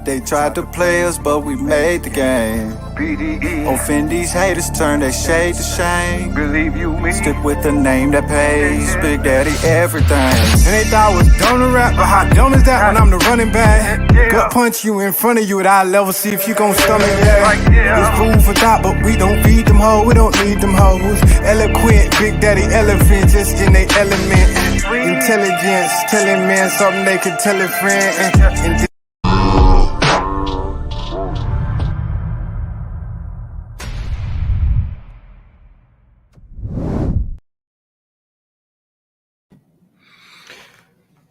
They tried to play us, but we made the game. BDE. Offend these haters, turn their shade to shame. Believe you me. Stick with the name that pays. Big Daddy everything. And they thought I was dumb to rap, but how dumb is that when I'm the running back? Go punch you in front of you at eye level, see if you gon' stomach that. It's food for thought, but we don't feed them hoes, we don't need them hoes. Eloquent, Big Daddy elephant, just in they element. Intelligence, telling men something they can tell a friend. And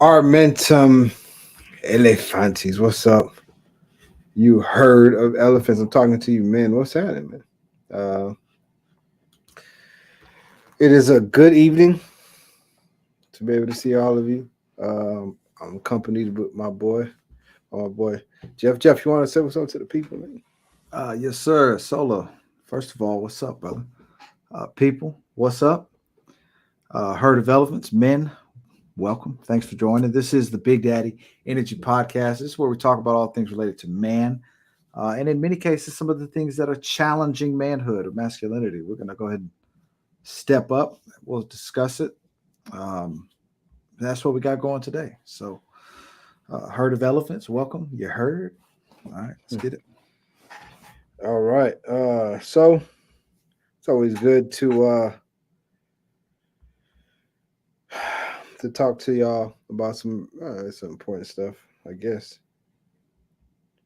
Armentum Elephantes, what's up? You heard of elephants? I'm talking to you, man. What's happening, man? It is a good evening to be able to see all of you. I'm accompanied with my boy Jeff. Jeff, you want to say what's up to the people, man? Yes, sir. Solo. First of all, what's up, brother? People, what's up? Herd of elephants, men. Welcome. Thanks for joining. This is the Big Daddy Energy Podcast. This is where we talk about all things related to man. And in many cases, some of the things that are challenging manhood or masculinity. We're going to go ahead and step up. We'll discuss it. That's what we got going today. So, herd of elephants, welcome. You heard. All right, let's get it. All right. So it's always good to talk to y'all about some important stuff, I guess.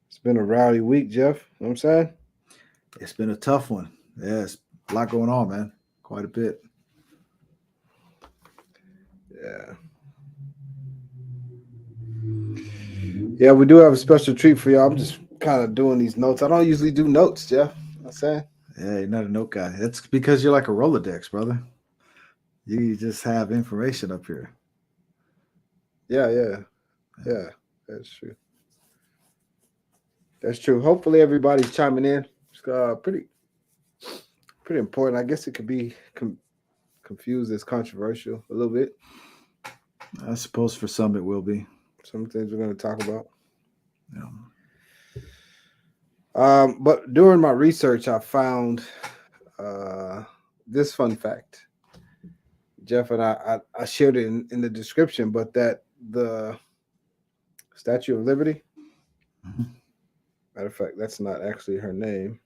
It's been a rowdy week, Jeff. You know what I'm saying? It's been a tough one. Yeah, it's a lot going on, man. Quite a bit. Yeah, we do have a special treat for y'all. I'm just kind of doing these notes. I don't usually do notes, Jeff. You know what I'm saying? Yeah, you're not a note guy. That's because you're like a Rolodex, brother. You just have information up here. Yeah. That's true. Hopefully everybody's chiming in. It's pretty important. I guess it could be confused as controversial a little bit. I suppose for some it will be. Some things we're going to talk about. Yeah. But during my research, I found this fun fact. Jeff and I shared it in the description, but that the Statue of Liberty, matter of fact, that's not actually her name.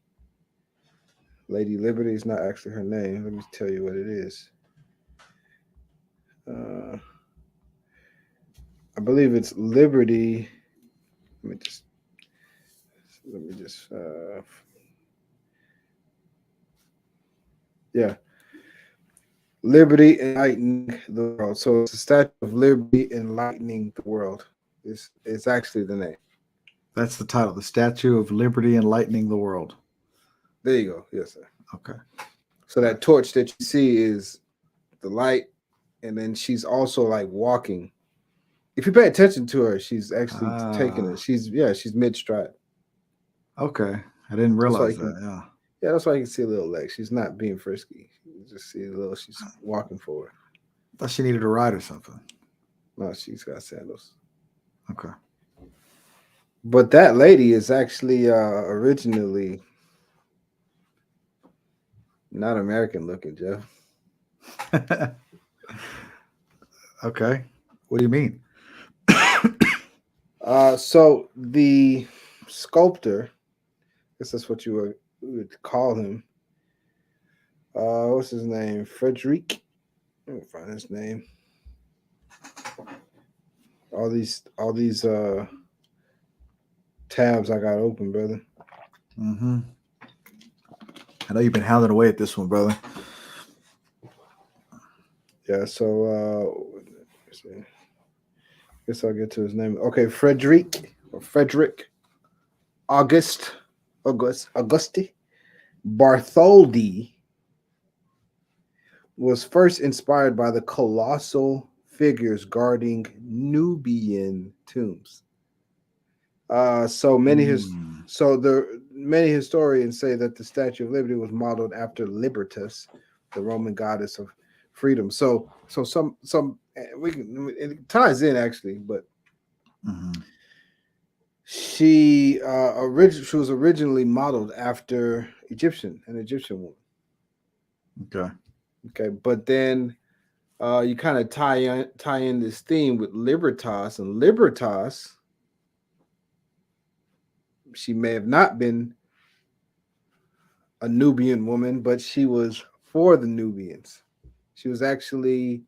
Lady Liberty is not actually her name. Let me tell you what it is. I believe it's Liberty. Let me just. Liberty enlightening the world. So it's the Statue of Liberty enlightening the world. It's actually the name. That's the title. The Statue of Liberty Enlightening the World. There you go. Yes, sir. Okay. So that torch that you see is the light, and then she's also like walking. If you pay attention to her, she's actually taking it. She's mid-stride. Okay. I didn't realize that. Yeah, that's why you can see a little leg. She's not being frisky. You just see a little, she's walking forward. I thought she needed a ride or something. No, she's got sandals. Okay. But that lady is actually originally not American looking, Jeff. Okay. What do you mean? So the sculptor, I guess that's what you would call him. What's his name? Frederick. Let me find his name. All these tabs I got open, brother. Mm-hmm. I know you've been hounding away at this one, brother. Yeah, so I guess I'll get to his name. Okay, Frederick Augusti Bartholdi was first inspired by the colossal figures guarding Nubian tombs. Many historians say that the Statue of Liberty was modeled after Libertas, the Roman goddess of freedom. So some it ties in actually, but She she was originally modeled after an Egyptian woman. Okay. Okay, but then you kind of tie in this theme with Libertas, and Libertas, she may have not been a Nubian woman, but she was for the Nubians. She was actually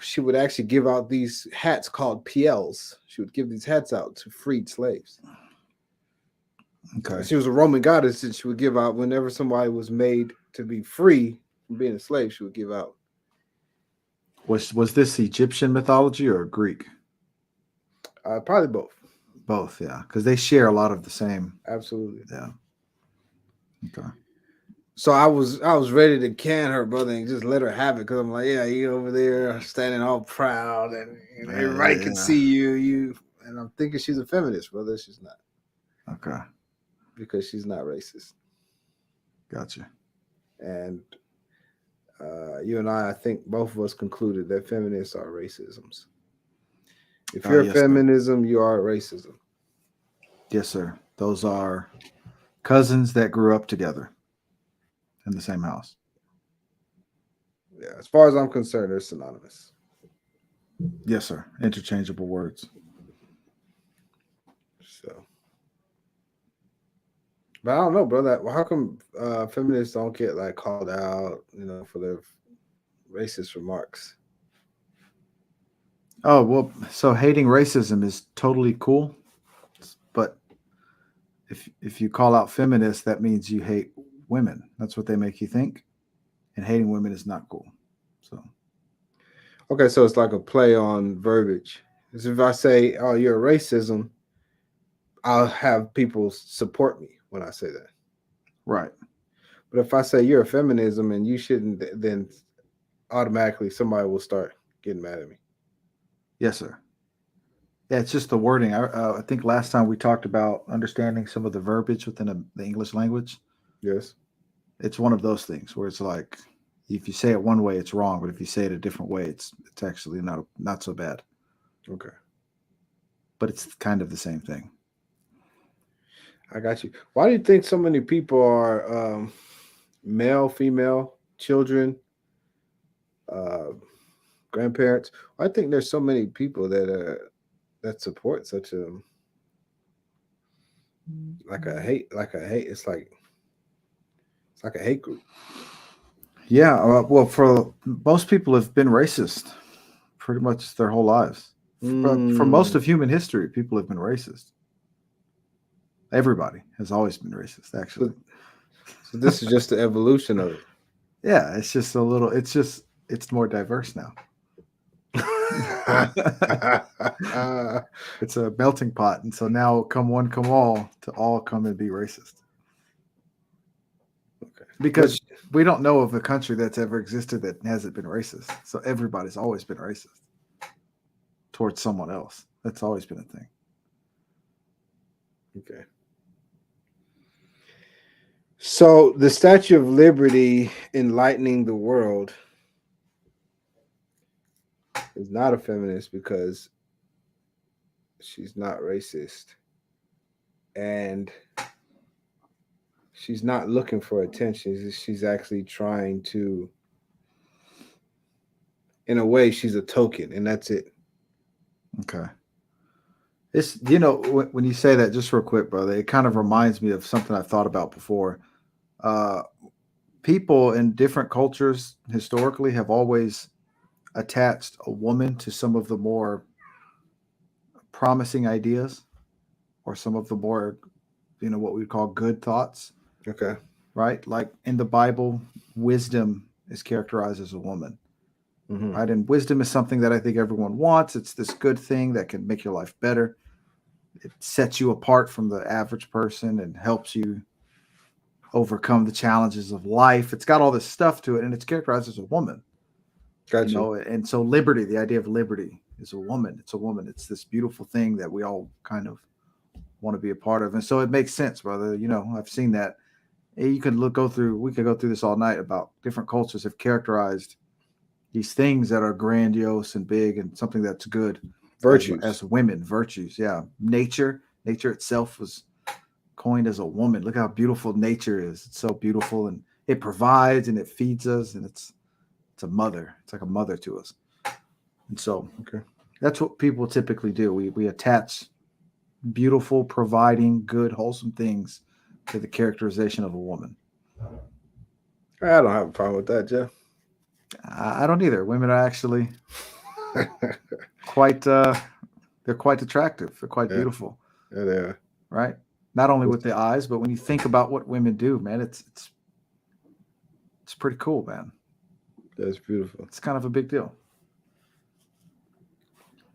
she would actually give out these hats called PLs. She would give these hats out to freed slaves. Okay. She was a Roman goddess, and she would give out whenever somebody was made to be free from being a slave. She would give out. Was this Egyptian mythology or Greek? Probably both. Both, yeah, because they share a lot of the same. Absolutely. Yeah. Okay. So I was ready to can her, brother, and just let her have it, because I'm like, yeah, you over there standing all proud, and everybody can see you. And I'm thinking she's a feminist, brother. She's not. Okay. Because she's not racist. Gotcha. And you and I think both of us concluded that feminists are racisms. If you're yes, feminism, you are racism. Yes, sir. Those are cousins that grew up together in the same house. Yeah, as far as I'm concerned, they're synonymous. Yes, sir. Interchangeable words. So, but I don't know, brother. How come feminists don't get like called out, for their racist remarks? Oh, well, so hating racism is totally cool, but if you call out feminists, that means you hate women. That's what they make you think, and hating women is not cool. So, okay, so it's like a play on verbiage. As if I say, "Oh, you're a racism," I'll have people support me when I say that. right. But if I say you're a feminism and you shouldn't, then automatically somebody will start getting mad at me. Yes, sir. Yeah, it's just the wording. I think last time we talked about understanding some of the verbiage within the English language. Yes. It's one of those things where it's like, if you say it one way, it's wrong, but if you say it a different way, it's actually not so bad. Okay. But it's kind of the same thing. I got you. Why do you think so many people are male, female, children, grandparents? I think there's so many people that support such a hate. It's like a hate group. Yeah. Well, for most people have been racist pretty much their whole lives. For most of human history, people have been racist. Everybody has always been racist, actually. So this is just the evolution of it. Yeah, it's just it's more diverse now. It's a melting pot, and so now come one, come all, to all come and be racist. Okay. Because we don't know of a country that's ever existed that hasn't been racist. So everybody's always been racist towards someone else. That's always been a thing. Okay. So the Statue of Liberty enlightening the world is not a feminist because she's not racist, and she's not looking for attention. She's actually trying to, in a way, she's a token, and that's it. Okay. It's, when you say that, just real quick, brother, it kind of reminds me of something I've thought about before. People in different cultures historically have always attached a woman to some of the more promising ideas or some of the more, what we call good thoughts. Okay. Right? Like in the Bible, wisdom is characterized as a woman. Mm-hmm. Right? And wisdom is something that I think everyone wants. It's this good thing that can make your life better. It sets you apart from the average person and helps you overcome the challenges of life. It's got all this stuff to it, and it's characterized as a woman. Gotcha. And so liberty, the idea of liberty, is a woman. It's a woman. It's this beautiful thing that we all kind of want to be a part of. And so it makes sense, brother. I've seen that. We could go through this all night about different cultures have characterized these things that are grandiose and big and something that's good Virtues. as women, virtues. Yeah. Nature itself was coined as a woman. Look how beautiful nature is. It's so beautiful, and it provides and it feeds us, and it's a mother. It's like a mother to us. And so that's what people typically do. We attach beautiful, providing, good, wholesome things to the characterization of a woman. I don't have a problem with that, Jeff. I don't either. Women are actually quite they're quite attractive. They're quite beautiful. Yeah, they are. Right? Not only with the eyes, but when you think about what women do, man, it's pretty cool, man. That's beautiful. It's kind of a big deal.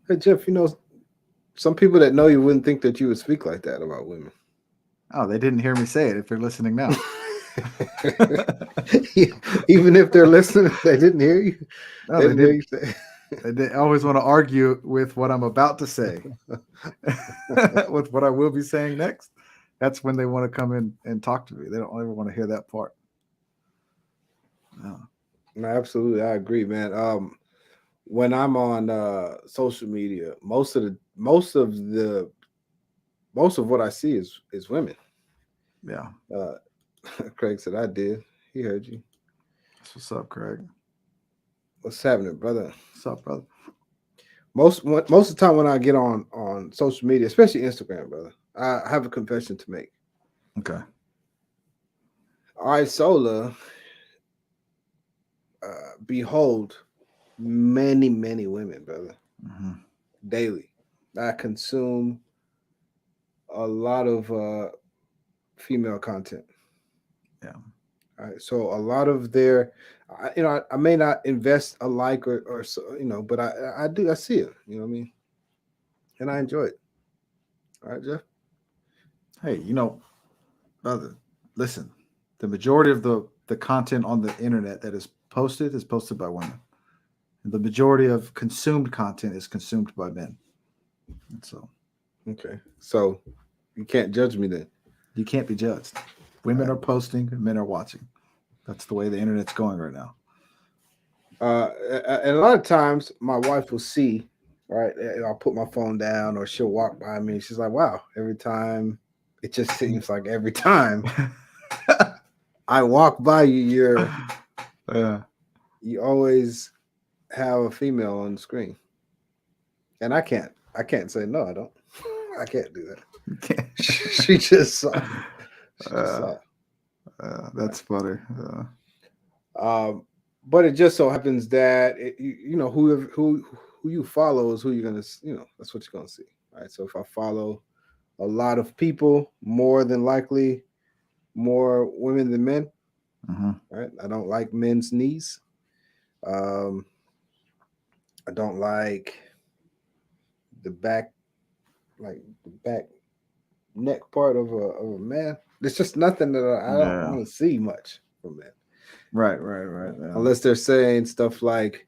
Hey, Jeff, some people that know you wouldn't think that you would speak like that about women. Oh, they didn't hear me say it if they're listening now. Even if they're listening, they didn't hear you. No, they didn't hear you say it. They always want to argue with what I'm about to say, with what I will be saying next. That's when they want to come in and talk to me. They don't ever want to hear that part. No, absolutely, I agree, man. When I'm on social media, most of what I see is women. Yeah. Craig said I did. He heard you. What's up, Craig? What's happening, brother? What's up, brother? Most of the time when I get on social media, especially Instagram, brother, I have a confession to make. Okay. I Sola behold many women, brother, daily. I consume a lot of female content. Yeah. All right. So a lot of their, I may not invest a like or so, but I do. I see it. You know what I mean? And I enjoy it. All right, Jeff. Hey, brother, listen. The majority of the content on the internet that is posted by women. And the majority of consumed content is consumed by men. And so, okay. So you can't judge me then. You can't be judged. Women are posting, and men are watching. That's the way the internet's going right now. And a lot of times my wife will see, right? I'll put my phone down or she'll walk by me. She's like, wow, every time, it just seems like every time I walk by you, you always have a female on the screen. And I can't say, no, I don't. I can't do that. She just saw. That's funny. But it just so happens that who you follow is who you're gonna, that's what you're gonna see, right? So if I follow a lot of people, more than likely, more women than men, right? I don't like men's knees. I don't like the back neck part of a man. There's just nothing that I don't want to see much from men. Right. Yeah. Unless they're saying stuff like,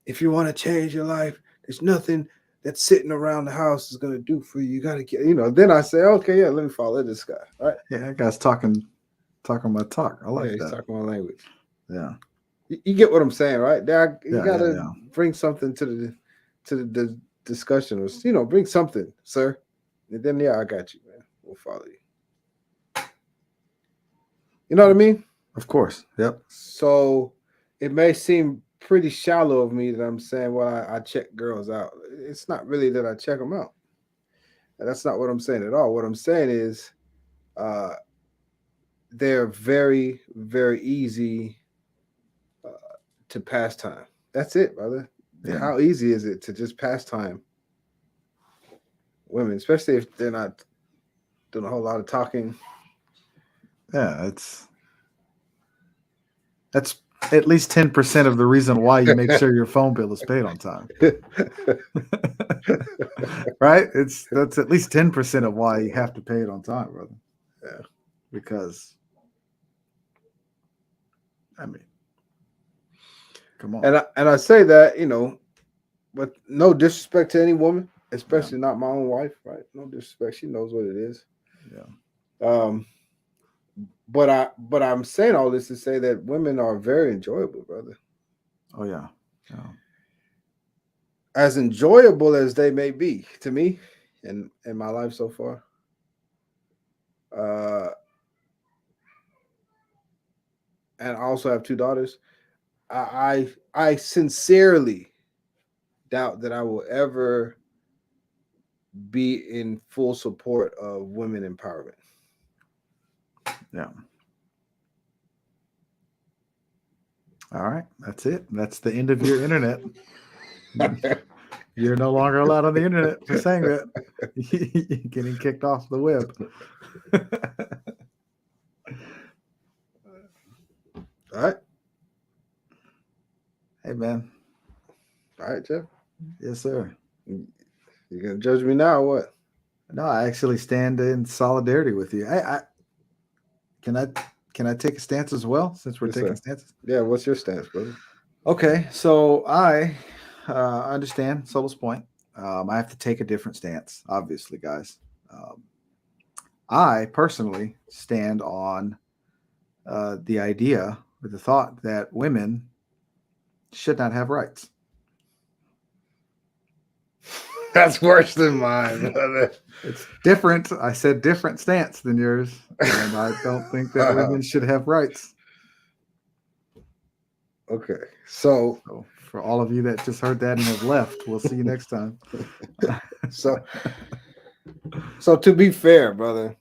if you want to change your life, there's nothing that sitting around the house is going to do for you. You got to get, then I say, okay, yeah, let me follow this guy. All right. Yeah, that guy's talking my talk. I like that. He's talking my language. Yeah. You get what I'm saying, right? You got to bring something to the discussion, or, bring something, sir. And then, I got you, man. We'll follow you. You know what I mean? Of course. Yep. So it may seem pretty shallow of me that I'm saying, well, I check girls out. It's not really that I check them out. And that's not what I'm saying at all. What I'm saying is they're very, very easy to pass time. That's it, brother. Yeah. How easy is it to just pass time? Women, especially if they're not doing a whole lot of talking. Yeah, that's at least 10% of the reason why you make sure your phone bill is paid on time. Right? That's at least 10% of why you have to pay it on time, brother. Yeah. Because come on. And I say that, but no disrespect to any woman, especially not my own wife, right? No disrespect. She knows what it is. Yeah. But I'm saying all this to say that women are very enjoyable, brother. Oh yeah. as enjoyable as they may be to me in my life so far, and I also have 2 daughters. I sincerely doubt that I will ever be in full support of women empowerment. Yeah. All right. That's it. That's the end of your internet. You're no longer allowed on the internet for saying that. You're getting kicked off the web. All right. Hey, man. All right, Jeff. Yes, sir. You gonna judge me now or what? No, I actually stand in solidarity with you. Can I take a stance as well, since we're Yes, taking sir. stances? Yeah, what's your stance, brother? Okay, so I understand Solo's point. I have to take a different stance, obviously, guys. I personally stand on the idea or the thought that women should not have rights. That's worse than mine, brother. It's different. I said different stance than yours, and I don't think that women should have rights. Okay, so for all of you that just heard that and have left, we'll see you next time. so to be fair, brother,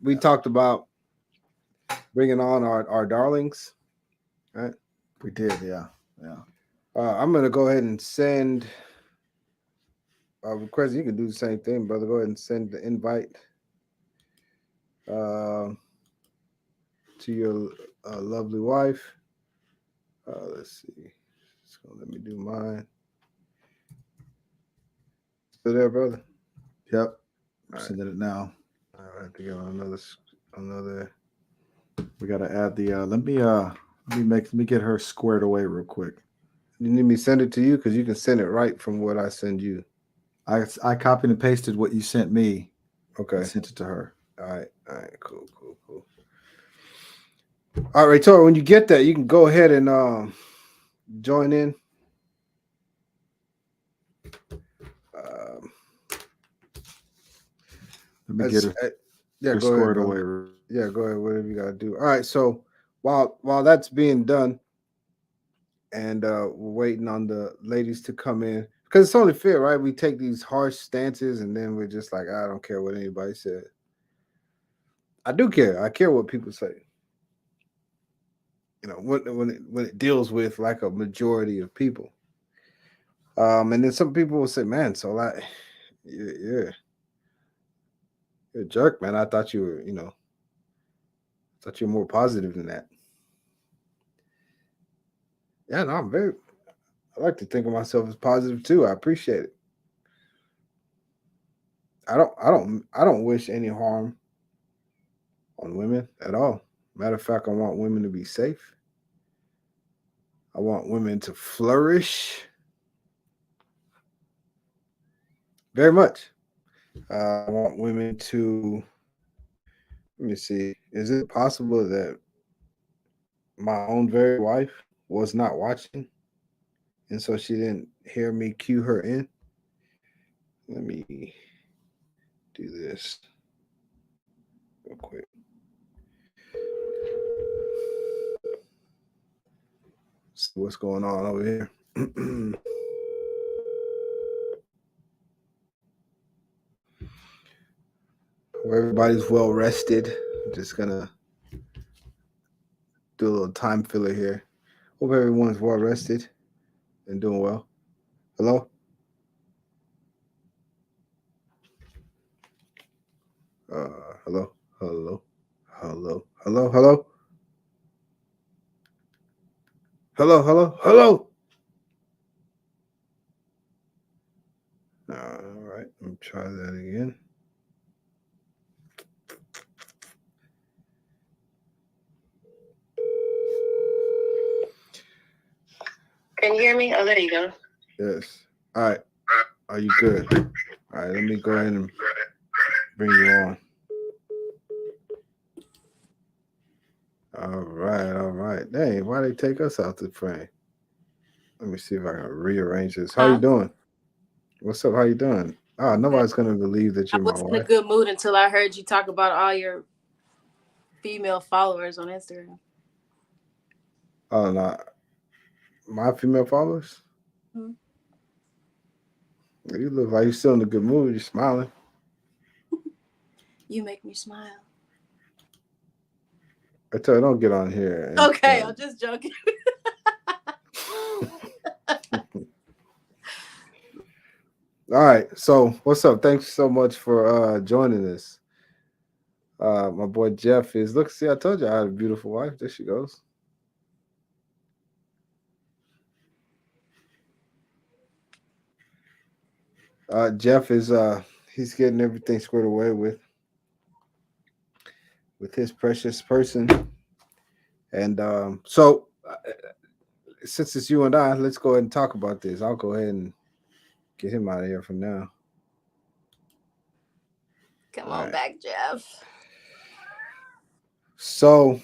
we talked about bringing on our darlings, right? We did, yeah. I'm gonna go ahead and send a request. You can do the same thing, brother. Go ahead and send the invite to your lovely wife. Let's see. So let me do mine. Still there, brother? Yep. Sending it now. I have to get on another. We got to add the. Let me get her squared away real quick. You need me to send it to you because you can send it right from what I send you. I copied and pasted what you sent me. Okay. And sent it to her. All right. Cool. All right, Tora, when you get that, you can go ahead and join in. Let me get her. Yeah, go squared ahead, away. Yeah, go ahead. Whatever you gotta do. All right. So while that's being done, and we're waiting on the ladies to come in, because it's only fair, right? We take these harsh stances, and then we're just like, I don't care what anybody said. I do care. I care what people say. You know, when it deals with like a majority of people. And then some people will say, "Man, so like, you're a jerk, man. I thought you were, thought you were more positive than that." Yeah, no, I like to think of myself as positive too. I appreciate it. I don't wish any harm on women at all. Matter of fact, I want women to be safe. I want women to flourish very much. I want women to, let me see, is it possible that my own very wife was not watching and so she didn't hear me cue her in? Let me do this real quick. See what's going on over here. Where everybody's well rested. I'm just gonna do a little time filler here. Hope everyone's well rested and doing well. Hello? Hello? Hello? Hello? Hello? Hello? Hello? Hello? Hello? All right, let me try that again. Can you hear me? Oh, there you go. Yes. All right. Are you good? All right, let me go ahead and bring you on. All right. Dang, why they take us out the frame? Let me see if I can rearrange this. How you doing? What's up? How you doing? Oh, nobody's gonna believe that I you're my was in a wife. good mood until I heard you talk about all your female followers on Instagram. Oh no, my female followers. Mhm. You look like you're still in a good mood. You're smiling. You make me smile. I tell you, don't get on here. And, Okay, I'm just joking. all right. So what's up? Thanks so much for joining us. My boy Jeff is look. See, I told you I had a beautiful wife. There she goes. Jeff is he's getting everything squared away with his precious person. And so since it's you and I, let's go ahead and talk about this. I'll go ahead and get him out of here from now. Come on back, Jeff. So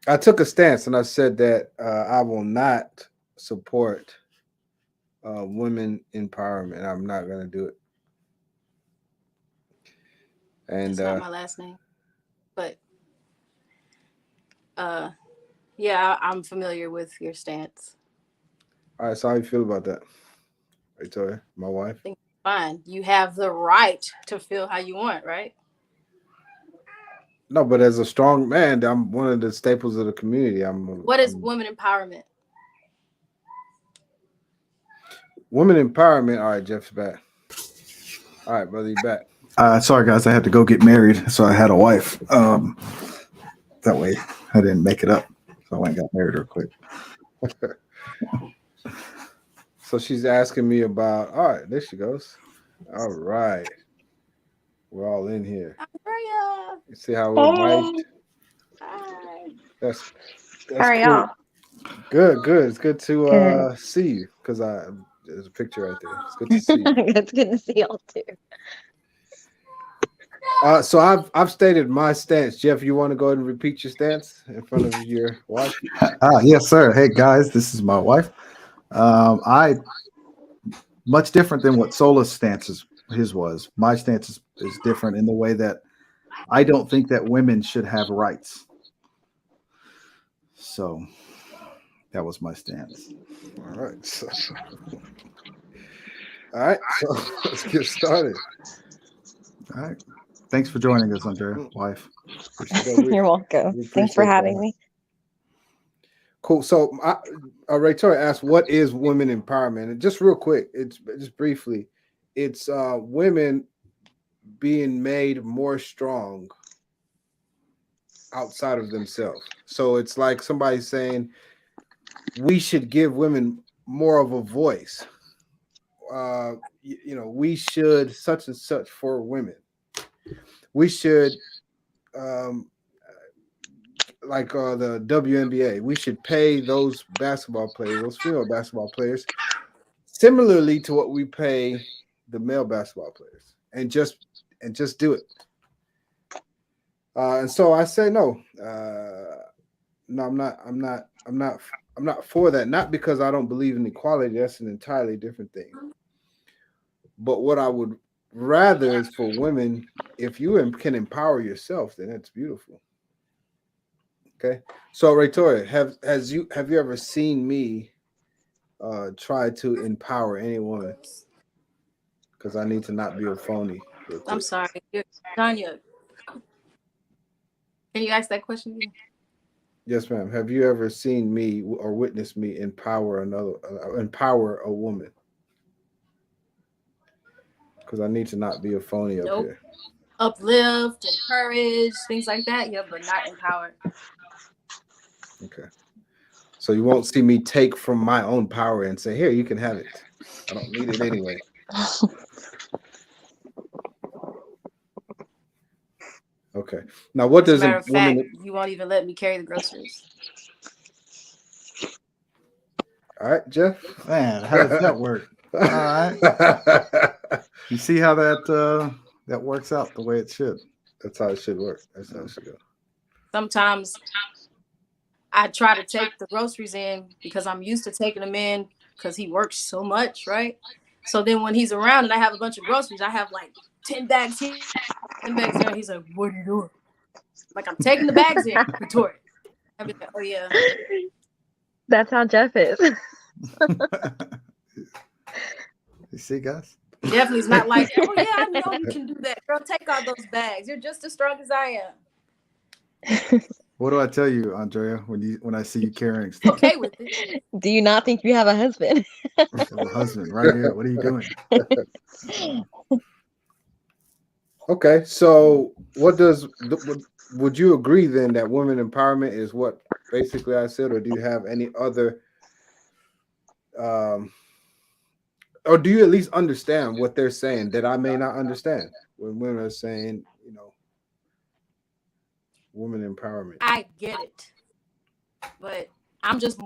I took a stance and I said that I will not support women empowerment. I'm not going to do it. And That's not my last name, but yeah, I'm familiar with your stance. all right, so how you feel about that, Victoria, my wife? I think it's fine. You have the right to feel how you want, right? No, but as a strong man, I'm one of the staples of the community. What is women empowerment? Women empowerment. All right, Jeff's back. All right, brother, you back. Sorry, guys, I had to go get married, so I had a wife. That way, I didn't make it up, so I went and got married real quick. So she's asking me about. All right, there she goes. All right, we're all in here. Maria. You see how we're mic'd? Hi. That's How are cool. y'all? Good. It's good to see you because there's a picture right there. It's good to see you. It's good to see y'all too. So I've stated my stance. Jeff, you want to go ahead and repeat your stance in front of your wife? Yes, sir. Hey, guys, this is my wife. I much different than what Sola's stance his was. My stance is different in the way that I don't think that women should have rights. So that was my stance. All right. So let's get started. All right. Thanks for joining us, Andrea, wife. You're welcome. Thanks for having me. Cool. So Victoria asked, what is women empowerment? And just real quick, it's just briefly, it's women being made more strong outside of themselves. So it's like somebody saying we should give women more of a voice. We should such and such for women. We should like the WNBA, we should pay those basketball players, those female basketball players, similarly to what we pay the male basketball players, and just do it. And so I say no. No, I'm not for that. Not because I don't believe in equality. That's an entirely different thing. But what I would rather is for women, if you can empower yourself, then that's beautiful. Okay, so Victoria, have you ever seen me try to empower any woman? Because I need to not be a phony. I'm sorry, Tanya. Can you ask that question again? Yes, ma'am. Have you ever seen me or witnessed me empower a woman? Because I need to not be a phony up here. Uplift, encourage, things like that. Yeah, but not empower. Okay. So you won't see me take from my own power and say, "Here, you can have it. I don't need it anyway." Okay. Now, what does a fact, you won't even let me carry the groceries? All right, Jeff. Man, how does that work? All right. You see how that works out the way it should. That's how it should work. That's how it should go. Sometimes I try to take the groceries in because I'm used to taking them in because he works so much, right? So then when he's around and I have a bunch of groceries, I have like 10 bags here, 10 bags there. He's like, what are you doing? Like, I'm taking the bags in, retort. I'd be like, oh yeah. That's how Jeff is. You see, guys? Definitely is not like, oh yeah, I know you can do that. Girl, take all those bags. You're just as strong as I am. What do I tell you, Andrea, when I see you carrying stuff? Okay with it. Do you not think you have a husband? I have a husband right here. What are you doing? Okay, so would you agree then that women empowerment is what basically I said, or do you have any other or do you at least understand what they're saying that I may not understand when women are saying, you know, women empowerment? I get it, but I'm just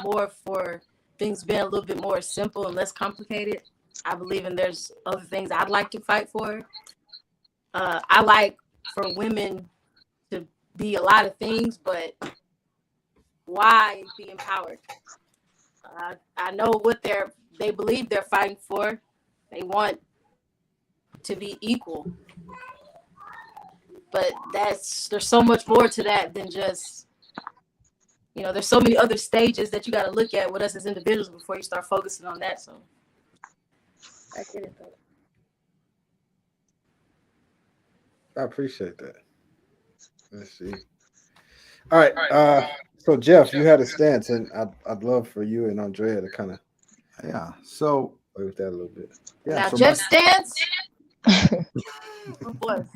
more for things being a little bit more simple and less complicated. I believe in there's other things I'd like to fight for. I like for women to be a lot of things, but why be empowered? I know what they believe they're fighting for. They want to be equal. But there's so much more to that than just, you know, there's so many other stages that you got to look at with us as individuals before you start focusing on that. So I get it, though. I appreciate that. Let's see. All right. So Jeff, you had a stance, and I'd love for you and Andrea to kind of So play with that a little bit. Yeah. Now So Jeff's stance. What?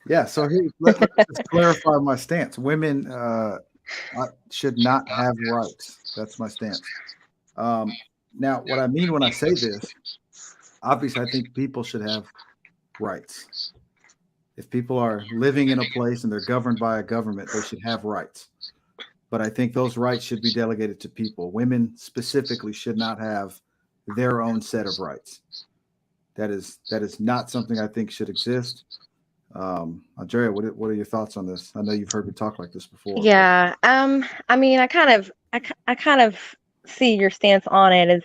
Yeah. So here, let's clarify my stance. Women should not have rights. That's my stance. Now, what I mean when I say this, obviously, I think people should have rights. If people are living in a place and they're governed by a government, they should have rights. But I think those rights should be delegated to people. Women specifically should not have their own set of rights. That is not something I think should exist. Andrea, what are your thoughts on this? I know you've heard me talk like this before. Yeah. I mean, I kind of see your stance on it as,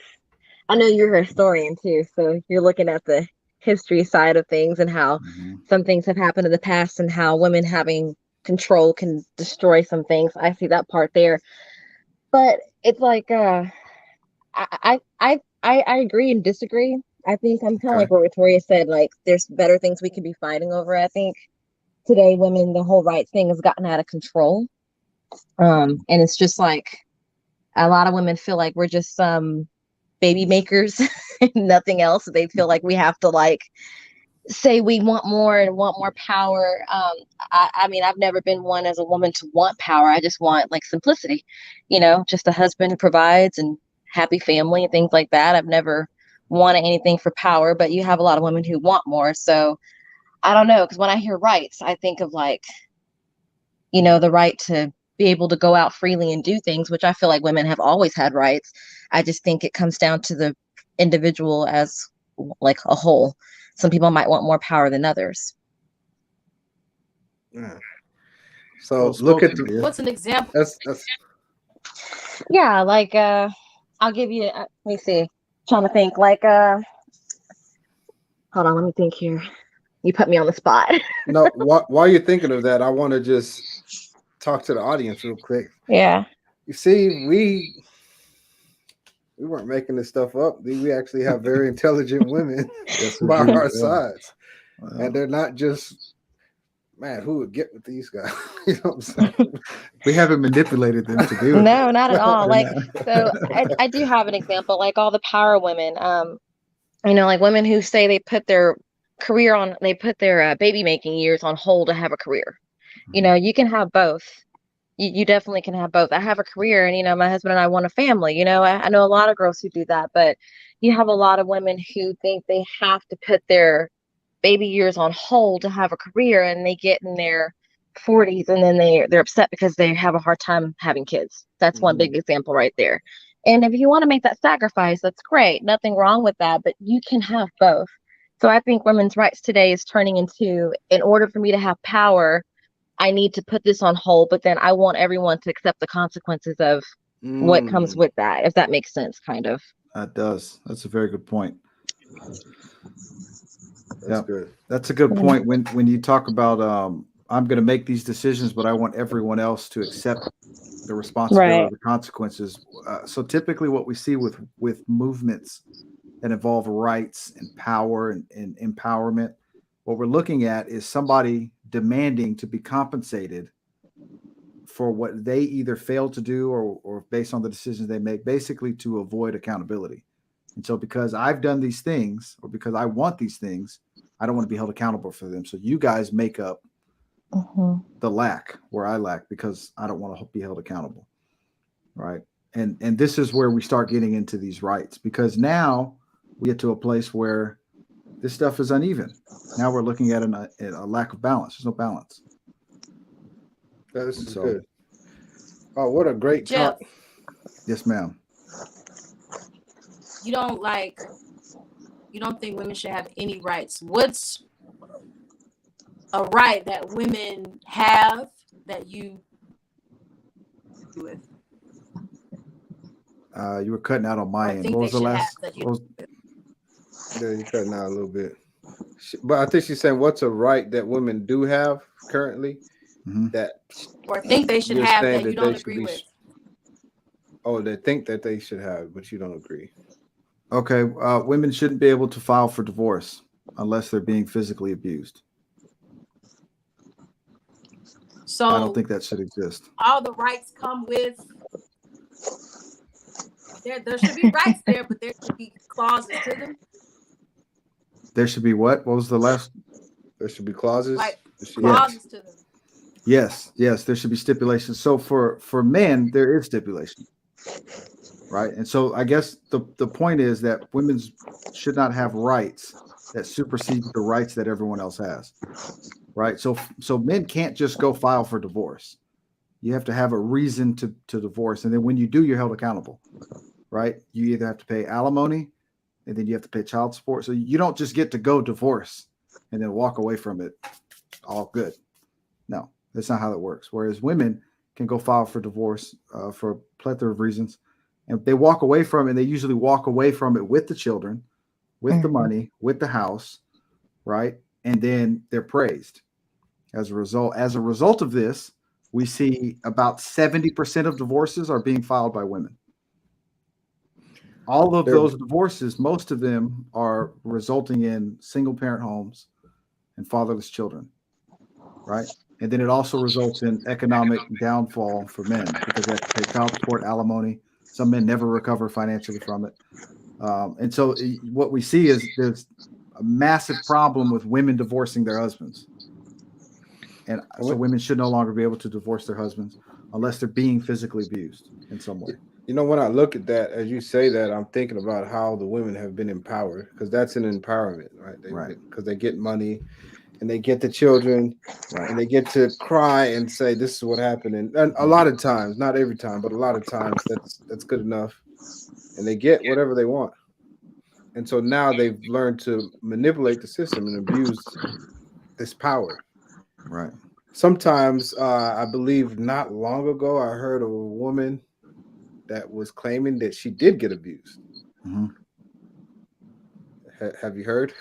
I know you're a historian too, so you're looking at the history side of things and how some things have happened in the past and how women having control can destroy some things. I see that part there. But it's like I agree and disagree. I think I'm kind of like what Victoria said, like there's better things we could be fighting over. I think today women, the whole rights thing has gotten out of control. And it's just like a lot of women feel like we're just baby makers and nothing else. They feel like we have to like say we want more and want more power. I mean, I've never been one as a woman to want power. I just want like simplicity, you know, just a husband who provides and happy family and things like that. I've never wanted anything for power, but you have a lot of women who want more. So I don't know, because when I hear rights, I think of like, you know, the right to be able to go out freely and do things, which I feel like women have always had rights. I just think it comes down to the individual as like a whole. Some people might want more power than others. Yeah. So look at what's an example? That's yeah, like I'll give you. Let me see. Trying to think. Like hold on. Let me think here. You put me on the spot. No, while you're thinking of that, I want to just talk to the audience real quick. Yeah. You see, we weren't making this stuff up. We actually have very intelligent women by our sides. Wow. And they're not just, man, who would get with these guys? You know what I'm saying? We haven't manipulated them to do it. No, not at all. Like, so I do have an example, like all the power women, you know, like women who say they put their career on, they put their baby making years on hold to have a career. You know, you can have both. You definitely can have both. I have a career and, you know, my husband and I want a family. You know, I know a lot of girls who do that, but you have a lot of women who think they have to put their baby years on hold to have a career, and they get in their 40s and then they're upset because they have a hard time having kids. That's one big example right there. And if you want to make that sacrifice, that's great. Nothing wrong with that, but you can have both. So I think women's rights today is turning into, in order for me to have power, I need to put this on hold, but then I want everyone to accept the consequences of what comes with that, if that makes sense, kind of. That does. That's a very good point. That's good. That's a good point. When you talk about I'm going to make these decisions, but I want everyone else to accept the responsibility, the consequences. So typically, what we see with movements that involve rights and power and empowerment, what we're looking at is somebody demanding to be compensated for what they either fail to do or based on the decisions they make, basically to avoid accountability. And so because I've done these things or because I want these things, I don't want to be held accountable for them. So you guys make up the lack where I lack because I don't want to be held accountable. Right. And this is where we start getting into these rights, because now we get to a place where this stuff is uneven. Now we're looking at a lack of balance. There's no balance. This is good. Oh, what a great Jeff, talk. Yes, ma'am. You don't think women should have any rights. What's a right that women have that you do with? You were cutting out on my end. What was the last? Yeah, you're cutting out a little bit. But I think she's saying, what's a right that women do have currently that or think they should have that you don't agree with? Oh, they think that they should have, but you don't agree. Okay, women shouldn't be able to file for divorce unless they're being physically abused. So I don't think that should exist. All the rights come with. There should be rights there, but there should be clauses to them. There should be what? What was the last? There should be clauses. Like clauses to them. Yes, there should be stipulations. So for men, there is stipulation, right? And so I guess the point is that women should not have rights that supersede the rights that everyone else has, right? So men can't just go file for divorce. You have to have a reason to divorce, and then when you do, you're held accountable, right? You either have to pay alimony, and then you have to pay child support. So you don't just get to go divorce and then walk away from it all good. No. That's not how that works. Whereas women can go file for divorce for a plethora of reasons. And if they walk away from it, they usually walk away from it with the children, with the money, with the house, right? And then they're praised. As a result of this, we see about 70% of divorces are being filed by women. All of those divorces, most of them are resulting in single parent homes and fatherless children, right? And then it also results in economic downfall for men because they have to pay child support, alimony. Some men never recover financially from it. And so what we see is there's a massive problem with women divorcing their husbands. And so women should no longer be able to divorce their husbands unless they're being physically abused in some way. You know, when I look at that, as you say that, I'm thinking about how the women have been empowered, because that's an empowerment, right? Because they get money. And they get the children, and they get to cry and say, "This is what happened." And a lot of times, not every time, but a lot of times, that's good enough. And they get whatever they want. And so now they've learned to manipulate the system and abuse this power. Right. Sometimes, I believe, not long ago, I heard of a woman that was claiming that she did get abused. Have you heard?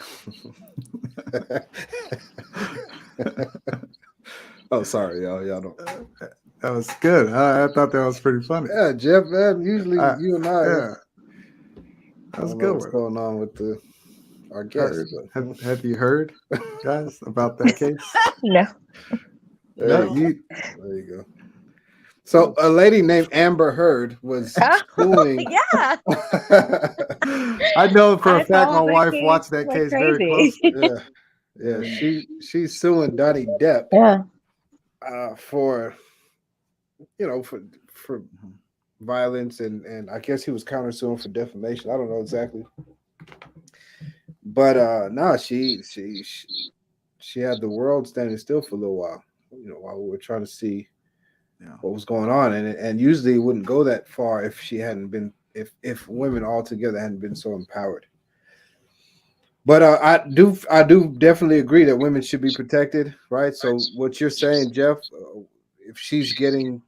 Oh, sorry, y'all don't. That was good. I thought that was pretty funny. Yeah, Jeff, man. Usually you and I. Yeah. That was good. What's going on with our guests? Have you heard, guys, about that case? No. There you go. So a lady named Amber Heard was schooling. Yeah. I know for a fact my wife watched that case very closely. Yeah. She's suing Donnie Depp. Yeah. For violence and I guess he was countersuing for defamation. I don't know exactly. But no, she had the world standing still for a little while. While we were trying to see what was going on, and usually it wouldn't go that far if she hadn't been, if women altogether hadn't been so empowered. But I do definitely agree that women should be protected, right? So what you're saying, Jeff, if she's getting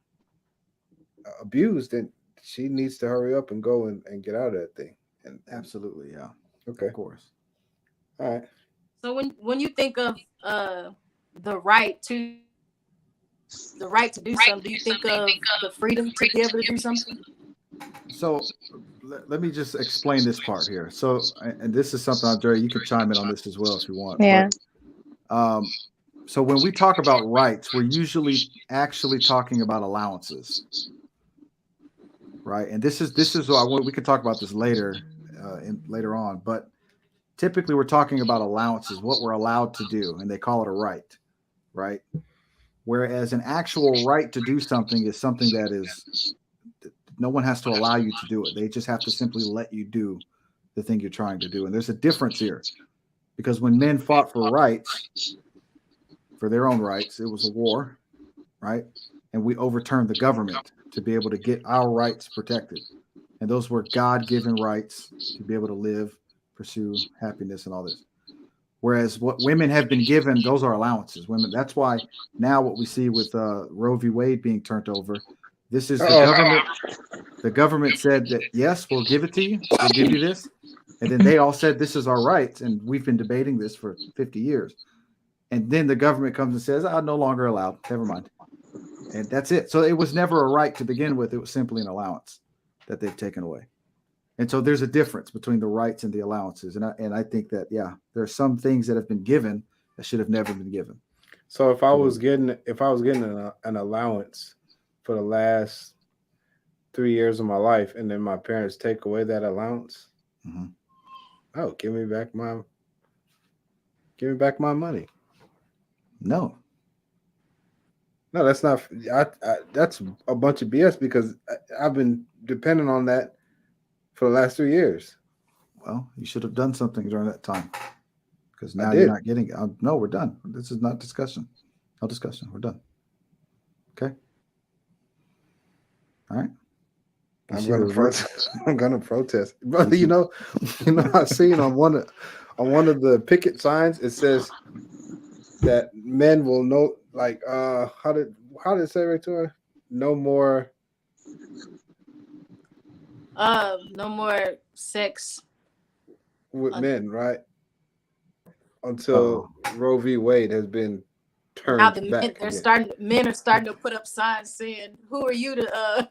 abused, then she needs to hurry up and go and get out of that thing. And Absolutely, yeah. okay, Of course. all right. So when you think of the right to do something, do you think of the freedom to be able to do something? So let me just explain this part here. So, and this is something, Andre, you can chime in on this as well if you want. Yeah. But, so when we talk about rights, we're usually actually talking about allowances, right? And this is we can talk about this later, later on. But typically, we're talking about allowances, what we're allowed to do, and they call it a right, right? Whereas an actual right to do something is something that is, no one has to allow you to do it. They just have to simply let you do the thing you're trying to do. And there's a difference here, because when men fought for rights, for their own rights, it was a war, right? And we overturned the government to be able to get our rights protected. And those were God-given rights to be able to live, pursue happiness and all this. Whereas what women have been given, those are allowances. Women. That's why now what we see with Roe v. Wade being turned over, this is the government. The government said that, yes, we'll give it to you. We'll give you this. And then they all said, this is our rights. And we've been debating this for 50 years. And then the government comes and says, I'm no longer allowed. Never mind. And that's it. So it was never a right to begin with. It was simply an allowance that they've taken away. And so there's a difference between the rights and the allowances. And I think that, yeah, there are some things that have been given that should have never been given. So if I was getting an allowance for the last 3 years of my life, and then my parents take away that allowance, oh, give me back my money. No, that's not. That's a bunch of BS, because I've been depending on that for the last 3 years. Well, you should have done something during that time, because now did. you're not getting it. No, we're done. This is not discussion. No discussion. We're done. Okay. All right. I'm gonna protest, brother. You know, I seen on one of the picket signs, it says that men will know, like, how did it say right to her? No more Sex with men, right? Until Roe v. Wade has been turned now back. Men are starting to put up signs saying, who are you to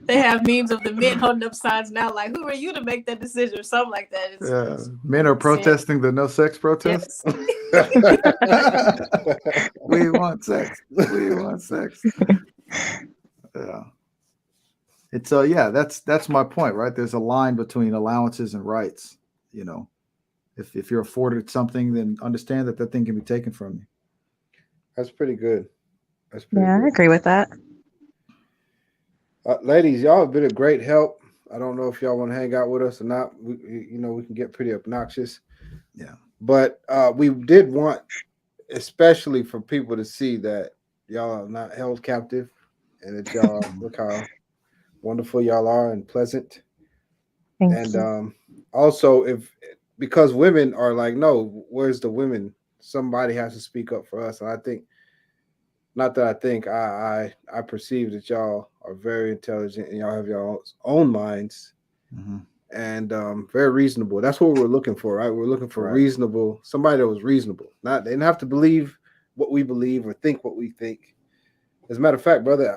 they have memes of the men holding up signs now, like, who are you to make that decision, or something like that. It's men are protesting the no sex protest. Yes. We want sex. We want sex. Yeah. It's that's my point, right? There's a line between allowances and rights. You know, if you're afforded something, then understand that thing can be taken from you. That's pretty good. I agree with that. Ladies, y'all have been a great help. I don't know if y'all want to hang out with us or not. We can get pretty obnoxious. Yeah. But we did want, especially for people to see that y'all are not held captive, and that y'all look how wonderful y'all are and pleasant. Thank you. Also, because women are like, no, where's the women? Somebody has to speak up for us. And I think, I perceive that y'all are very intelligent, and y'all have your own minds, and very reasonable. That's what we're looking for, right? We're looking for reasonable, somebody that was reasonable. They didn't have to believe what we believe or think what we think. As a matter of fact, brother,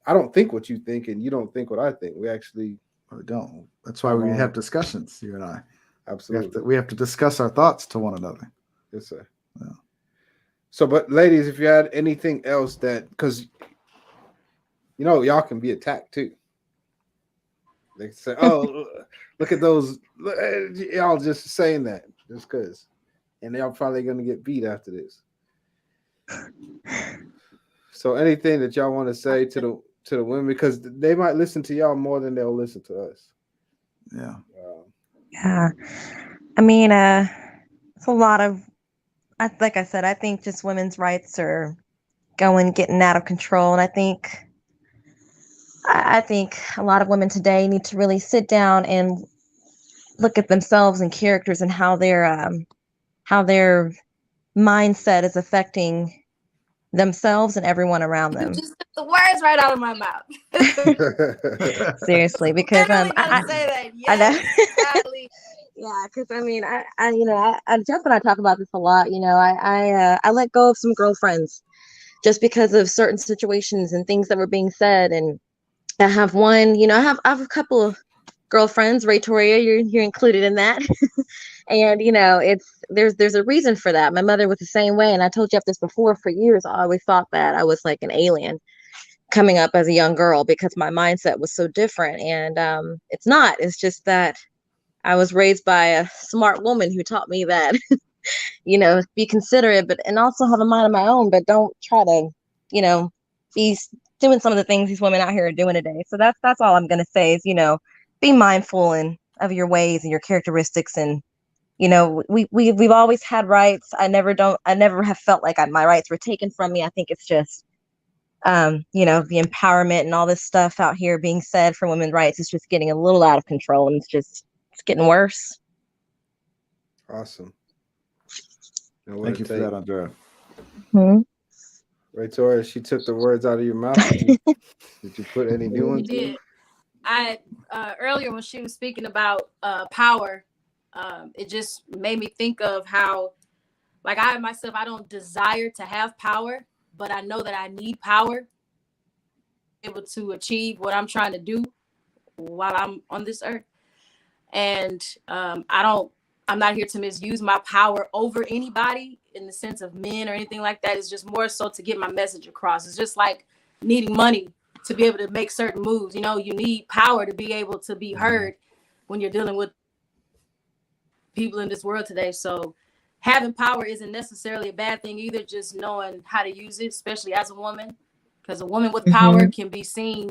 I don't think what you think, and you don't think what I think. We actually don't. That's why we have discussions, you and I. Absolutely. We have to discuss our thoughts to one another. Yes, sir. Yeah. So, but ladies, if you had anything else because y'all can be attacked too. They can say, "Oh, look at those! Y'all just saying that just because," and y'all probably gonna get beat after this. So, anything that y'all want to say to the women, because they might listen to y'all more than they'll listen to us. Yeah. Yeah. I mean, it's a lot of. Like I said, I think just women's rights are getting out of control, and I think a lot of women today need to really sit down and look at themselves and characters and how their mindset is affecting themselves and everyone around You them. just took the words right out of my mouth. Seriously, because Literally gotta say that. I know. Yes, exactly. Yeah, because I mean, Jeff and I talk about this a lot. I let go of some girlfriends just because of certain situations and things that were being said. And I have one, I have a couple of girlfriends. Ray Toria, you're included in that. And there's a reason for that. My mother was the same way, and I told Jeff this before. For years, I always thought that I was like an alien coming up as a young girl because my mindset was so different. And it's not. It's just that I was raised by a smart woman who taught me that, be considerate, and also have a mind of my own, but don't try to, be doing some of the things these women out here are doing today. So that's all I'm gonna say is, be mindful of your ways and your characteristics. And we've always had rights. I never have felt like my rights were taken from me. I think it's just the empowerment and all this stuff out here being said for women's rights is just getting a little out of control, and it's getting worse. Awesome. Thank you for that, Andrea. Hmm? Victoria, she took the words out of your mouth. Did you put any new ones in? Did. I earlier when she was speaking about power, it just made me think of how, like, I myself, I don't desire to have power, but I know that I need power able to achieve what I'm trying to do while I'm on this earth. And I'm not here to misuse my power over anybody in the sense of men or anything like that. It's just more so to get my message across. It's just like needing money to be able to make certain moves. You need power to be able to be heard when you're dealing with people in this world today. So having power isn't necessarily a bad thing either, just knowing how to use it, especially as a woman, because a woman with power can be seen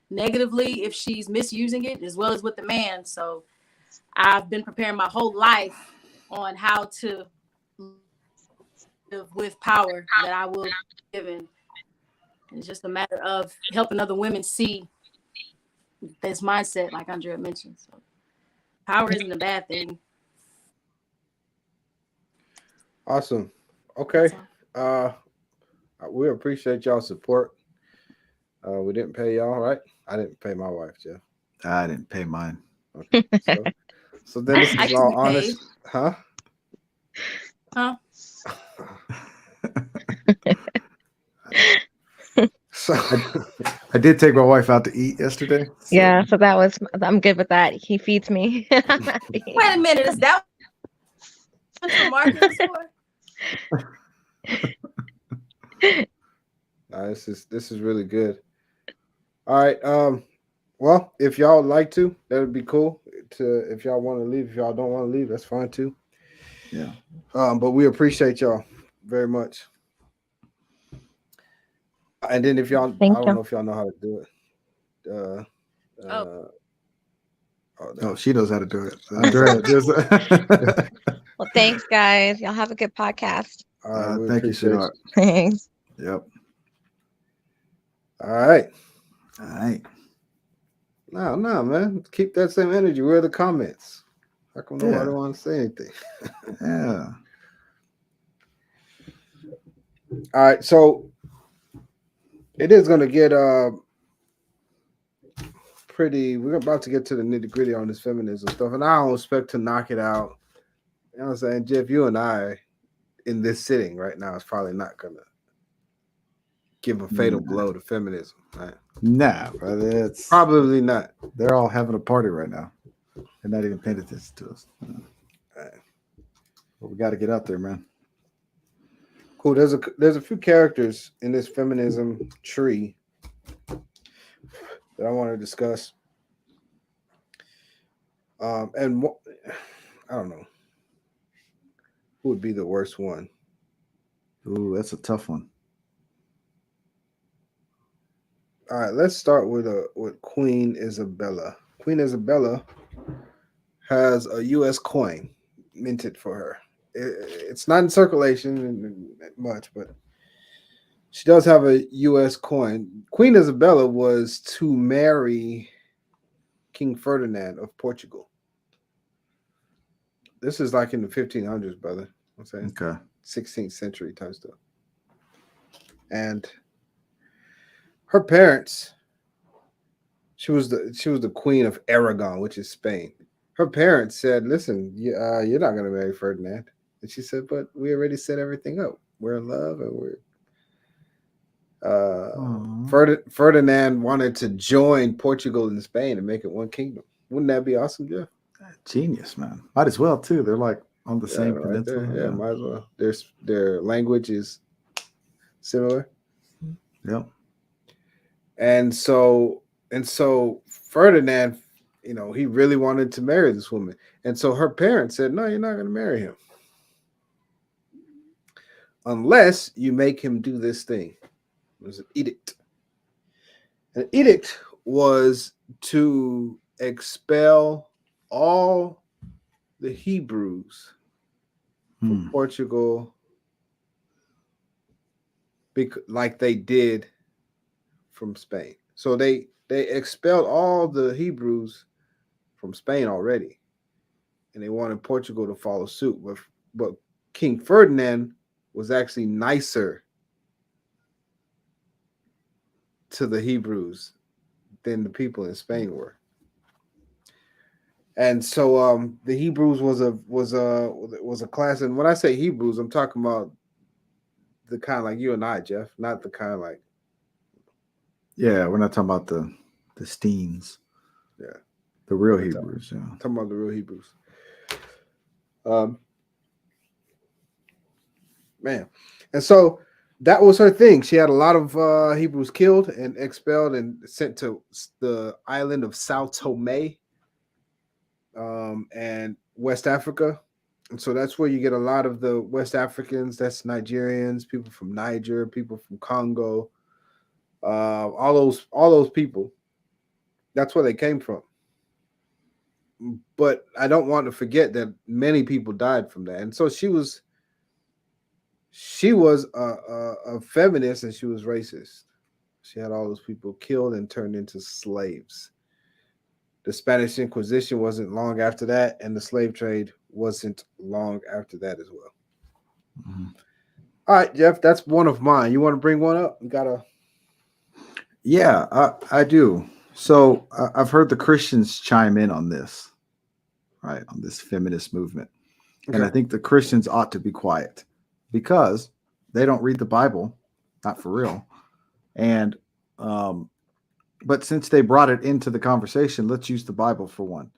negatively if she's misusing it, as well as with the man. So I've been preparing my whole life on how to live with power that I will be given. It's just a matter of helping other women see this mindset, like Andrea mentioned. So power isn't a bad thing. Awesome. Okay. We appreciate y'all's support. We didn't pay y'all, right? I didn't pay my wife, Jeff. I didn't pay mine. Okay. So then this is all honest, huh? So I did take my wife out to eat yesterday. So. Yeah, so I'm good with that. He feeds me. Wait a minute, is that what your marketing for? This is really good. All right. Well, if y'all would like to, that would be cool. If y'all want to leave, if y'all don't want to leave, that's fine too. Yeah. But we appreciate y'all very much. And then if y'all, I don't know if y'all know how to do it. She knows how to do it. Andrea, Well, thanks, guys. Y'all have a good podcast. Thank you, sweetheart. Thanks. Yep. All right. No, man. Keep that same energy. Where are the comments? How come nobody want to say anything? Yeah. All right. So it is going to get pretty. We're about to get to the nitty gritty on this feminism stuff, and I don't expect to knock it out. You know what I'm saying? Jeff, you and I in this sitting right now is probably not going to give a fatal blow to feminism, right? Nah, brother. It's probably not. They're all having a party right now. They're not even paying attention to us. But we got to get out there, man. Cool. There's a few characters in this feminism tree that I want to discuss. And I don't know who would be the worst one. Ooh, that's a tough one. All right, let's start with Queen Isabella. Queen Isabella has a U.S. coin minted for her. It's not in circulation much, but she does have a U.S. coin. Queen Isabella was to marry King Ferdinand of Portugal. This is like in the 1500s, brother. I'm saying, okay, 16th century type stuff. and her parents. She was the queen of Aragon, which is Spain. Her parents said, "Listen, you're not going to marry Ferdinand." And she said, "But we already set everything up. We're in love, and we're." Ferdinand wanted to join Portugal and Spain and make it one kingdom. Wouldn't that be awesome, Jeff? Genius, man. Might as well too. They're like on the same right peninsula. there. Yeah, might as well. Their language is similar. Yep. And so Ferdinand, he really wanted to marry this woman. And so her parents said, "No, you're not going to marry him unless you make him do this thing." It was an edict. An edict was to expel all the Hebrews from Portugal, like they did from Spain. So they expelled all the Hebrews from Spain already, and they wanted Portugal to follow suit. But King Ferdinand was actually nicer to the Hebrews than the people in Spain were. And so the Hebrews was a class. And when I say Hebrews, I'm talking about the kind like you and I, Jeff, not the kind like. Yeah, we're not talking about the Steens. Yeah. The real Hebrews. Yeah. Talking about the real Hebrews. Man. And so that was her thing. She had a lot of Hebrews killed and expelled and sent to the island of Sao Tome and West Africa. And so that's where you get a lot of the West Africans. That's Nigerians, people from Niger, people from Congo, all those people. That's where they came from. But I don't want to forget that many people died from that. And so she was a feminist, and she was racist. She had all those people killed and turned into slaves. The Spanish Inquisition wasn't long after that, and the slave trade wasn't long after that as well. Mm-hmm. All right, Jeff, that's one of mine. You want to bring one up? Yeah, I do. So I've heard the Christians chime in on this, right, on this feminist movement. Okay. And I think the Christians ought to be quiet because they don't read the Bible, not for real. And but since they brought it into the conversation, let's use the Bible for one,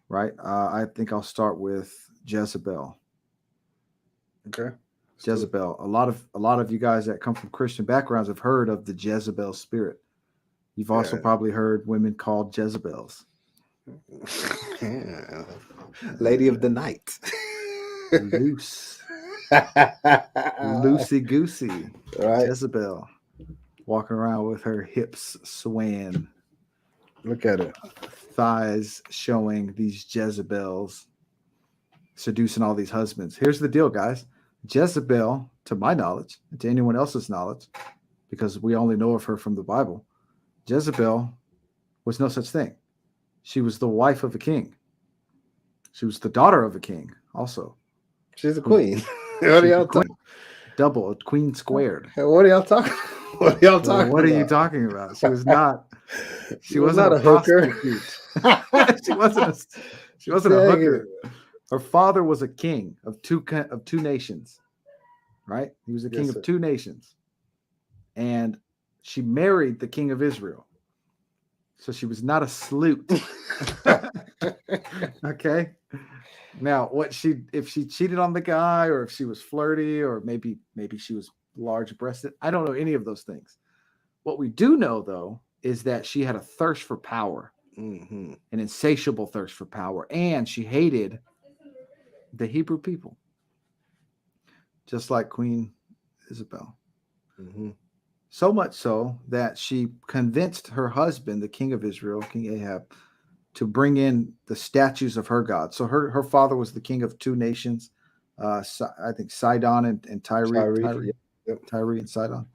right? I think I'll start with Jezebel. Okay. Jezebel. A lot of you guys that come from Christian backgrounds have heard of the Jezebel spirit. You've also probably heard women called Jezebels. Yeah. Lady of the night. Loose. Loosey goosey. Right. Jezebel. Walking around with her hips swaying. Look at it. Thighs showing these Jezebels. Seducing all these husbands. Here's the deal, guys. Jezebel, to my knowledge, and to anyone else's knowledge, because we only know of her from the Bible, Jezebel was no such thing. She was the wife of a king. She was the daughter of a king also. She's a queen. What are y'all talking? Double, a queen squared. What are y'all talking? What are y'all talking? What are you talking about? She was not. She wasn't a hooker. She wasn't a hooker. Her father was a king of two nations, right? He was a king of two nations, and she married the king of Israel. So she was not a sloot. Okay. Now, if she cheated on the guy, or if she was flirty, or maybe she was large-breasted, I don't know any of those things. What we do know, though, is that she had a thirst for power, an insatiable thirst for power, and she hated the Hebrew people, just like Queen Isabel. Mm-hmm. So much so that she convinced her husband, the king of Israel, King Ahab, to bring in the statues of her god. So her father was the king of two nations, I think Sidon and Tyre and Sidon.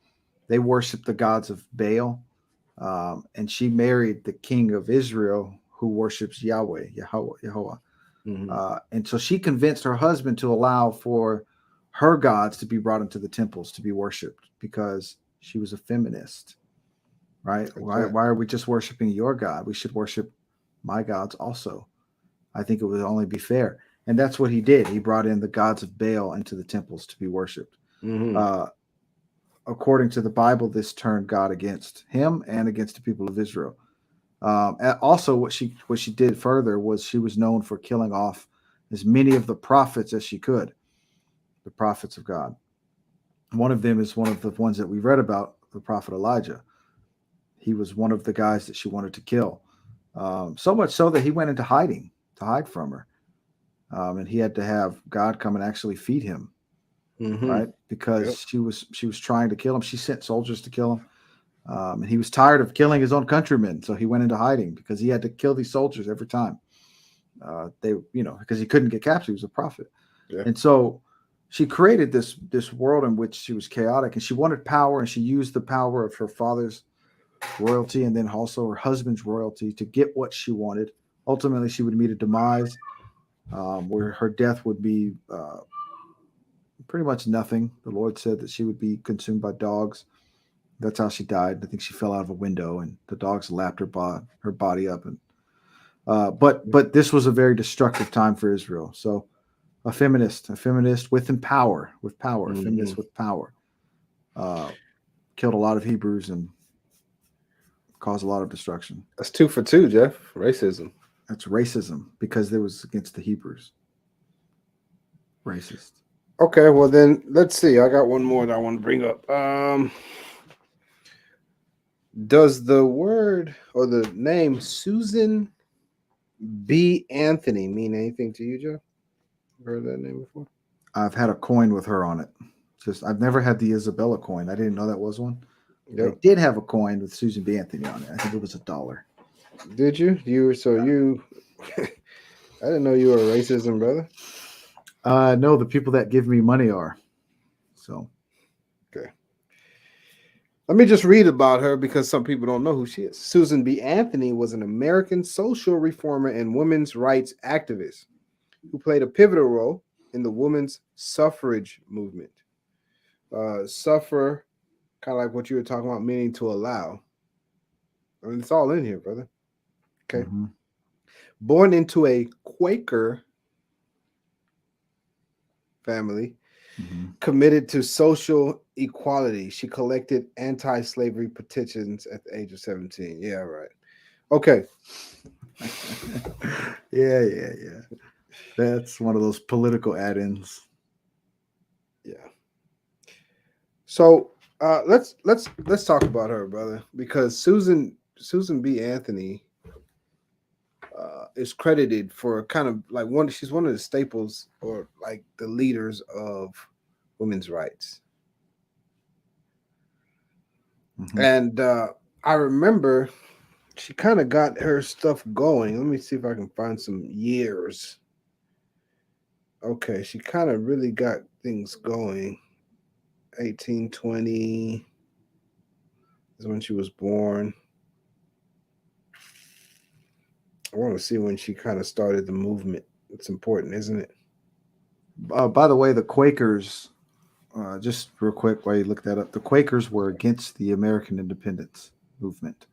They worshiped the gods of Baal, and she married the king of Israel, who worships Yahweh. Mm-hmm. And so she convinced her husband to allow for her gods to be brought into the temples to be worshipped because she was a feminist, right? Why are we just worshiping your God? We should worship my gods also. I think it would only be fair. And that's what he did. He brought in the gods of Baal into the temples to be worshipped. According to the Bible, this turned God against him and against the people of Israel. And also, what she did further was she was known for killing off as many of the prophets as she could, the prophets of God. One of them is one of the ones that we read about, the prophet Elijah. He was one of the guys that she wanted to kill, so much so that he went into hiding to hide from her, and he had to have God come and actually feed him, right? Because she was trying to kill him. She sent soldiers to kill him. And he was tired of killing his own countrymen, so he went into hiding because he had to kill these soldiers every time. Because he couldn't get captured. He was a prophet, and so she created this world in which she was chaotic, and she wanted power, and she used the power of her father's royalty and then also her husband's royalty to get what she wanted. Ultimately, she would meet a demise where her death would be pretty much nothing. The Lord said that she would be consumed by dogs. That's how she died. I think she fell out of a window, and the dogs lapped her body up. And but this was a very destructive time for Israel. So a feminist with power, a feminist with power, killed a lot of Hebrews and caused a lot of destruction. That's 2 for 2, Jeff. Racism. That's racism because it was against the Hebrews. Racist. Okay, well then let's see. I got one more that I want to bring up. Does the word or the name Susan B. Anthony mean anything to you, Joe? Heard that name before? I've had a coin with her on it. I've never had the Isabella coin. I didn't know that was one. Yep. I did have a coin with Susan B. Anthony on it. I think it was $1. Did you? I didn't know you were a racism, brother. No, the people that give me money are. So. Okay. Let me just read about her because some people don't know who she is. Susan B. Anthony was an American social reformer and women's rights activist who played a pivotal role in the women's suffrage movement. Suffer, kind of like what you were talking about, meaning to allow. I mean, it's all in here, brother. Okay. Mm-hmm. Born into a Quaker family, committed to social equality, she collected anti-slavery petitions at the age of 17. Yeah, right. Okay. Yeah. That's one of those political add-ins. Yeah. So let's talk about her, brother, because Susan B. Anthony is credited for kind of like she's one of the staples or like the leaders of women's rights. And I remember she kind of got her stuff going. Let me see if I can find some years. Okay, she kind of really got things going. 1820 is when she was born. I want to see when she kind of started the movement. It's important, isn't it? By the way, the Quakers, just real quick while you look that up, the Quakers were against the American independence movement.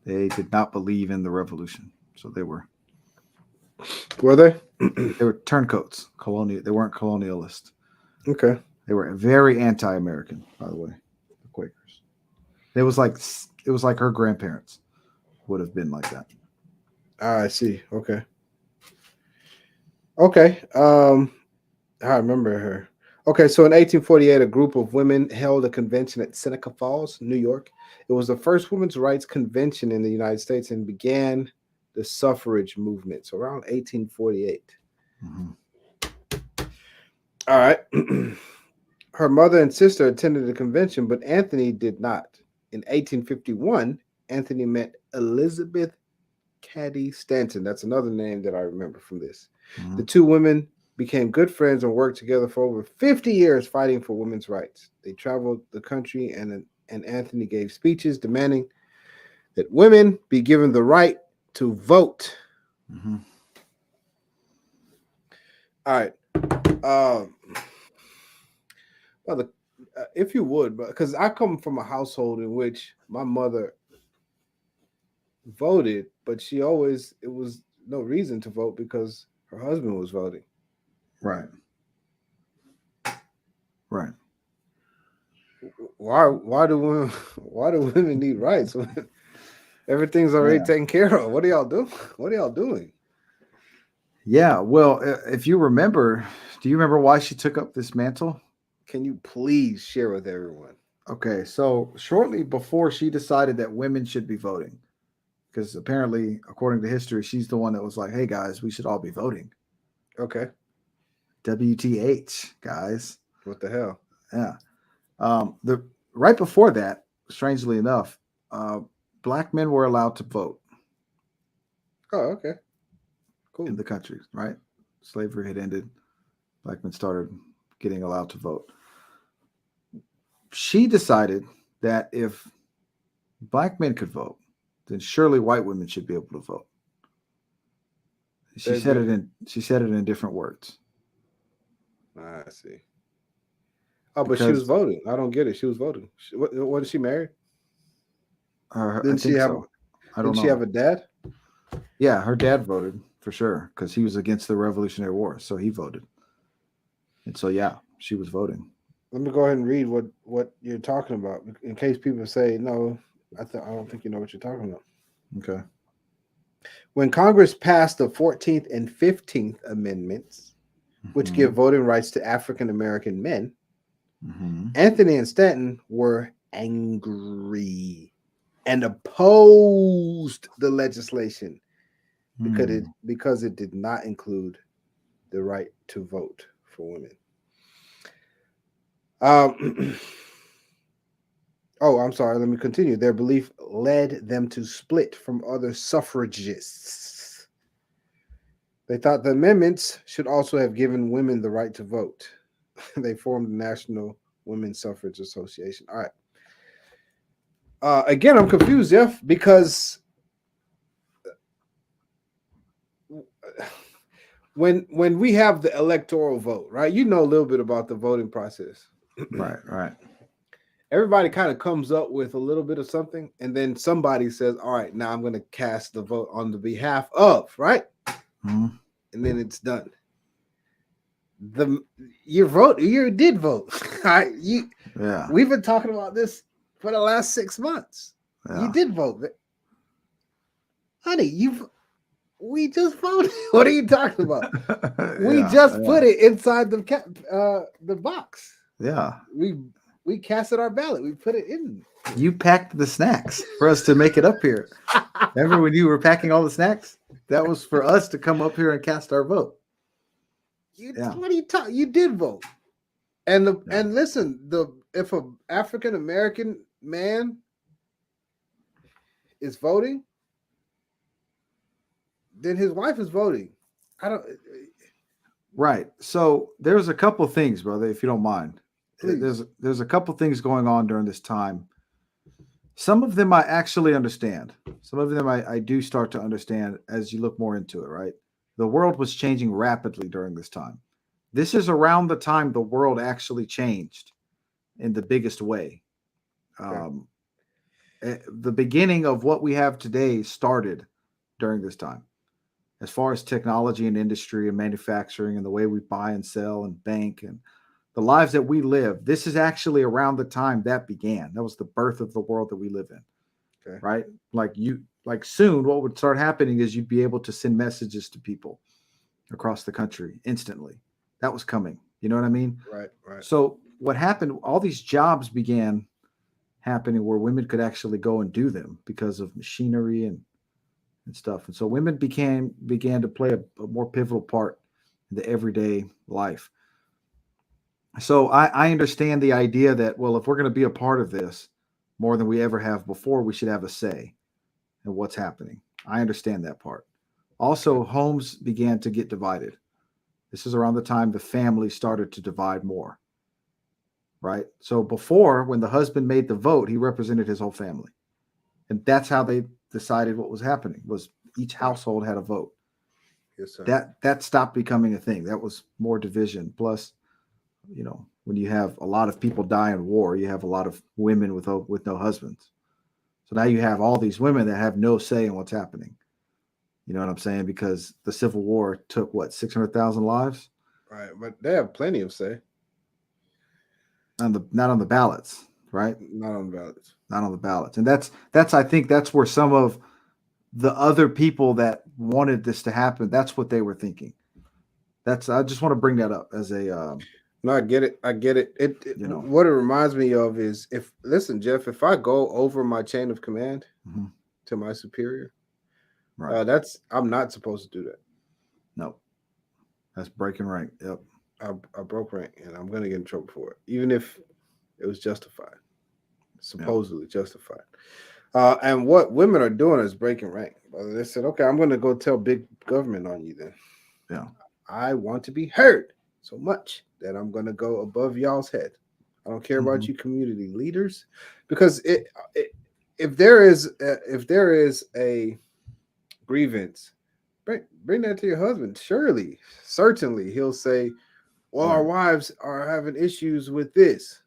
They did not believe in the revolution. So they were. Were they? They were turncoats, colonial. They weren't colonialist. Okay. They were very anti-American, by the way, the Quakers. It was like her grandparents would have been like that. I see. Okay. I remember her. Okay, so in 1848, a group of women held a convention at Seneca Falls, New York. It was the first women's rights convention in the United States and began the suffrage movement. So around 1848. All right. Her mother and sister attended the convention, but Anthony did not. In 1851, Anthony met Elizabeth Cady Stanton. That's another name that I remember from this. The two women became good friends and worked together for over 50 years fighting for women's rights. They traveled the country and Anthony gave speeches demanding that women be given the right to vote. All right. Well, if you would, because I come from a household in which my mother voted, but it was no reason to vote because her husband was voting. Right. Right. Why do women need rights when everything's already taken care of? What are y'all doing? What are y'all doing? Yeah. Well, if you remember, do you remember why she took up this mantle? Can you please share with everyone? Okay. So shortly before she decided that women should be voting, because apparently, according to history, she's the one that was like, "Hey guys, we should all be voting." Okay. WTH, guys. What the hell? Yeah. The right before that, strangely enough, black men were allowed to vote Oh, okay. Cool. in the country. Right, slavery had ended. Black men started getting allowed to vote. She decided that if black men could vote, then surely white women should be able to vote. She said it in different words. I see. Oh, but she was voting. I don't get it. She was voting. What is she married? Didn't she have? So. I don't know. Didn't she have a dad? Yeah, her dad voted for sure because he was against the Revolutionary War, so he voted. And so, yeah, she was voting. Let me go ahead and read what you're talking about in case people say no. I don't think you know what you're talking about. Okay. When Congress passed the 14th and 15th Amendments, which give voting rights to African American men, Anthony and Stanton were angry and opposed the legislation because it did not include the right to vote for women. Oh, I'm sorry. Let me continue. Their belief led them to split from other suffragists. They thought the amendments should also have given women the right to vote. They formed the National Women's Suffrage Association. All right. Again, I'm confused, Jeff, because when we have the electoral vote, right? You know a little bit about the voting process. Right. Everybody kind of comes up with a little bit of something, and then somebody says, all right, now I'm going to cast the vote on the behalf of, right? And then it's done. You did vote. We've been talking about this for the last 6 months. Yeah. You did vote. Honey, we just voted. What are you talking about? We just put it inside the box. Yeah. We casted our ballot. We put it in. You packed the snacks for us to make it up here. Remember when you were packing all the snacks? That was for us to come up here and cast our vote. What are you talking? You did vote. And listen, if an African American man is voting, then his wife is voting. Right. So there's a couple things, brother, if you don't mind. Please. There's a couple things going on during this time. Some of them I actually understand. Some of them I do start to understand as you look more into it, right? The world was changing rapidly during this time. This is around the time the world actually changed in the biggest way. Okay. The beginning of what we have today started during this time. As far as technology and industry and manufacturing and the way we buy and sell and bank and the lives that we live, this is actually around the time that began. That was the birth of the world that we live in. Okay. Right? Like soon what would start happening is you'd be able to send messages to people across the country instantly. That was coming. You know what I mean? Right. So what happened, all these jobs began happening where women could actually go and do them because of machinery and stuff. And so women began to play a more pivotal part in the everyday life. So I understand the idea that, well, if we're going to be a part of this more than we ever have before, we should have a say in what's happening. I understand that part. Also, homes began to get divided. This is around the time the family started to divide more, right? So before, when the husband made the vote, he represented his whole family. And that's how they decided what was happening, was each household had a vote. Yes, sir. That stopped becoming a thing. That was more division. Plus, when you have a lot of people die in war, you have a lot of women with no husbands. So now you have all these women that have no say in what's happening. You know what I'm saying? Because the Civil War took what, 600,000 lives? Right, but they have plenty of say. Not on the ballots, right? Not on the ballots. Not on the ballots. And that's I think that's where some of the other people that wanted this to happen, that's what they were thinking. I just want to bring that up as a No, I get it. You know. What it reminds me of is listen, Jeff, if I go over my chain of command to my superior, right. I'm not supposed to do that. No. That's breaking rank. Yep. I broke rank, and I'm gonna get in trouble for it, even if it was justified, supposedly justified. And what women are doing is breaking rank. They said, "Okay, I'm gonna go tell big government on you." Then, yeah, I want to be heard so much that I'm gonna go above y'all's head. I don't care about you, community leaders, because if there is a grievance, bring that to your husband. Certainly, he'll say, well, our wives are having issues with this.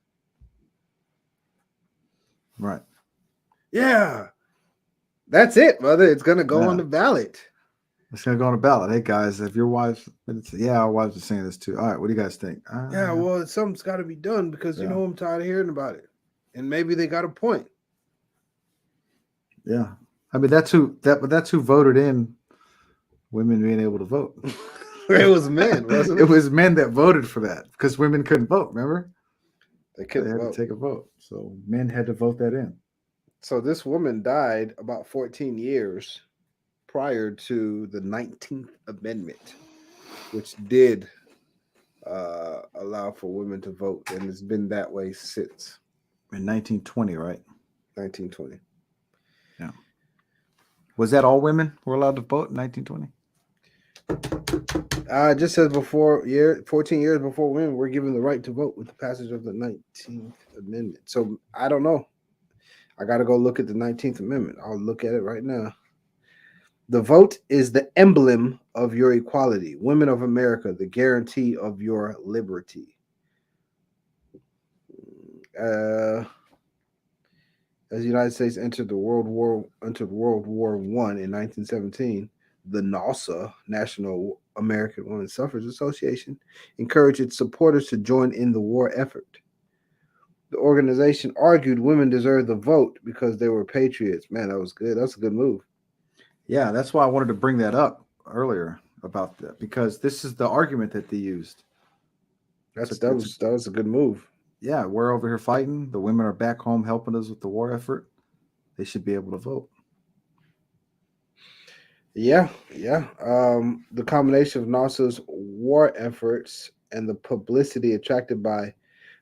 Right. Yeah. That's it, brother. It's going to go on the ballot. It's going to go on the ballot. Hey, guys, if your wives, our wives are saying this too. All right, what do you guys think? Yeah, well, something's got to be done because, I'm tired of hearing about it. And maybe they got a point. Yeah. I mean, that's who voted in women being able to vote. It was men, wasn't it? It was men that voted for that because women couldn't vote, remember? They couldn't had vote. to take a vote. So men had to vote that in. So this woman died about 14 years prior to the 19th Amendment, which did allow for women to vote. And it's been that way since. In 1920, right? 1920. Yeah. Was that all women were allowed to vote in 1920? It just says 14 years before women were given the right to vote with the passage of the 19th Amendment. So I don't know. I got to go look at the 19th Amendment. I'll look at it right now. The vote is the emblem of your equality. Women of America, the guarantee of your liberty. As the United States entered World War I in 1917, the NAWSA, National American Women's Suffrage Association, encouraged its supporters to join in the war effort. The organization argued women deserved the vote because they were patriots. Man, that was good. That's a good move. Yeah, that's why I wanted to bring that up earlier about that, because this is the argument that they used. That was a good move. Yeah, we're over here fighting. The women are back home helping us with the war effort. They should be able to vote. Yeah. The combination of NASA's war efforts and the publicity attracted by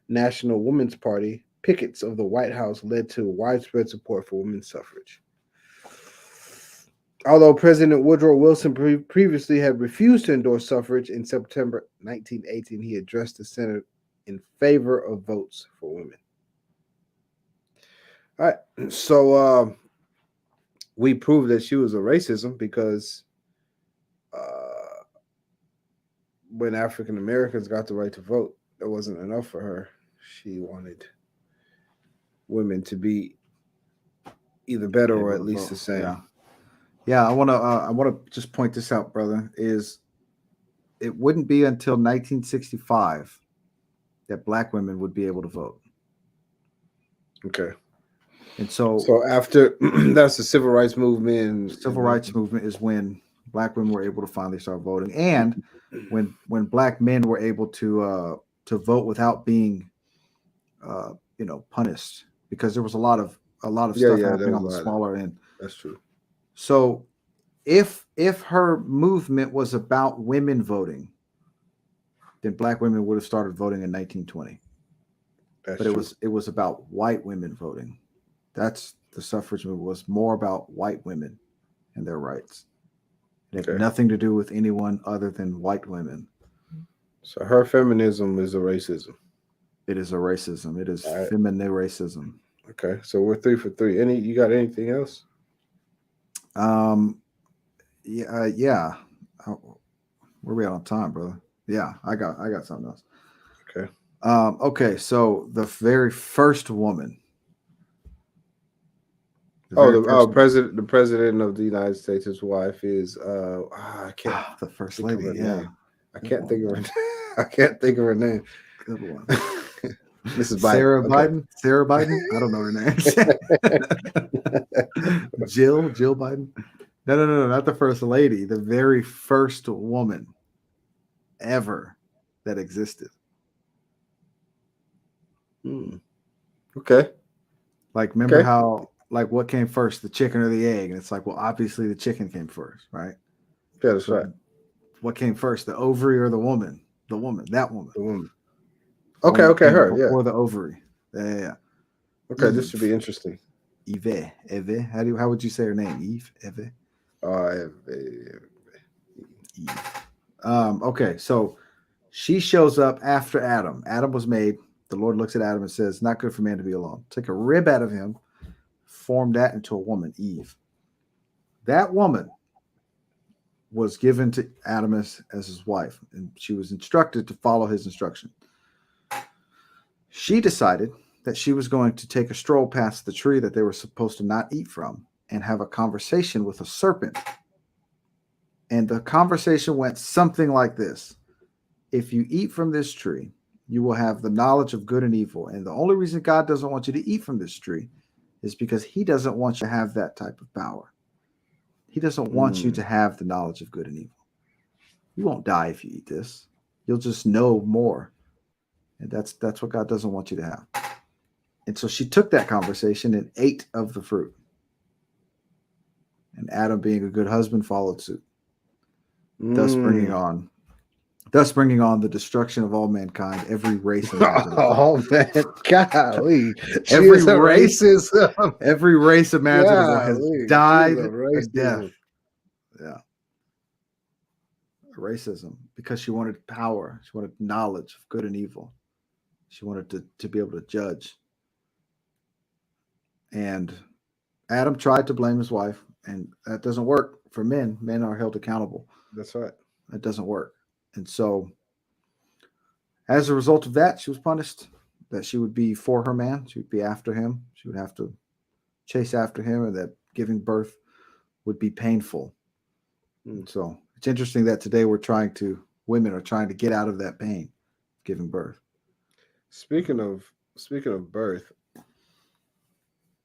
National Women's Party pickets of the White House led to widespread support for women's suffrage. Although President Woodrow Wilson previously had refused to endorse suffrage, in September 1918, he addressed the Senate in favor of votes for women. All right, so we proved that she was a racism because when African Americans got the right to vote, that wasn't enough for her. She wanted women to be either better or at least the same. Yeah, I want to just point this out, brother, is it wouldn't be until 1965 that black women would be able to vote. Okay. And so after that's the civil rights movement. Civil rights movement is when black women were able to finally start voting, and when black men were able to vote without being punished, because there was a lot of stuff happening on the smaller end. That's true. So if her movement was about women voting, then black women would have started voting in 1920. But it was about white women voting. That's the suffrage movement was more about white women and their rights. It had nothing to do with anyone other than white women. So her feminism is a racism. It is a racism. It is feminine racism. Okay, so we're 3 for 3. You got anything else? Yeah. Where are we at on time, brother? Yeah, I got something else. Okay. Okay, so the very first woman. The president of the United States, his wife is I can't the first think of lady. her Yeah, name. I good can't one. think of her. I can't think of her name. Good one. Mrs. Biden. Sarah Okay. Biden. Sarah Biden. I don't know her name. Jill Biden. No, not the first lady. The very first woman ever that existed. Okay. Like, remember Okay. how, like, what came first, the chicken or the egg? And it's like, well, obviously the chicken came first, right? Yeah, that's So right. what came first, the ovary or the woman? The woman, that woman. The woman. The Okay, one that okay, came her, yeah. before the ovary. Yeah. Okay, this should be interesting. Eve. How would you say her name? Eve. Eve. Okay, so she shows up after Adam. Adam was made. The Lord looks at Adam and says, "Not good for man to be alone." Take a rib out of him, form that into a woman, Eve. That woman was given to Adam as his wife, and she was instructed to follow his instruction. She decided that she was going to take a stroll past the tree that they were supposed to not eat from and have a conversation with a serpent. And the conversation went something like this: if you eat from this tree, you will have the knowledge of good and evil. And the only reason God doesn't want you to eat from this tree is because he doesn't want you to have that type of power. He doesn't want you to have the knowledge of good and evil. You won't die if you eat this. You'll just know more. And that's what God doesn't want you to have. And so she took that conversation and ate of the fruit. And Adam, being a good husband, followed suit, thus bringing on the destruction of all mankind, every race imaginable. Oh man, golly. Every race imaginable has died a death. Yeah. Racism, because she wanted power. She wanted knowledge of good and evil. She wanted to be able to judge. And Adam tried to blame his wife, and that doesn't work for men. Men are held accountable. That's right. That doesn't work. And so, as a result of that, she was punished. That she would be for her man. She would be after him. She would have to chase after him, and that giving birth would be painful. And so, it's interesting that today women are trying to get out of that pain, giving birth. Speaking of birth,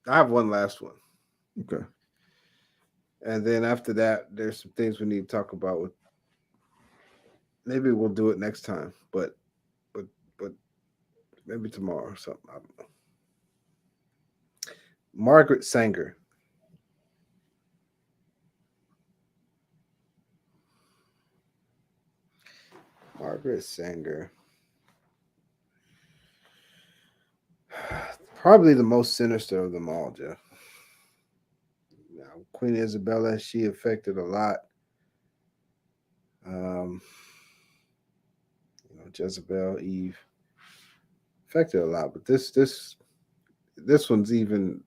I have one last one. Okay. And then after that, there's some things we need to talk about with. Maybe we'll do it next time, but maybe tomorrow or something. I don't know. Margaret Sanger. Margaret Sanger. Probably the most sinister of them all, Jeff. Now, Queen Isabella, she affected a lot. Jezebel, Eve, affected a lot, but this one's even.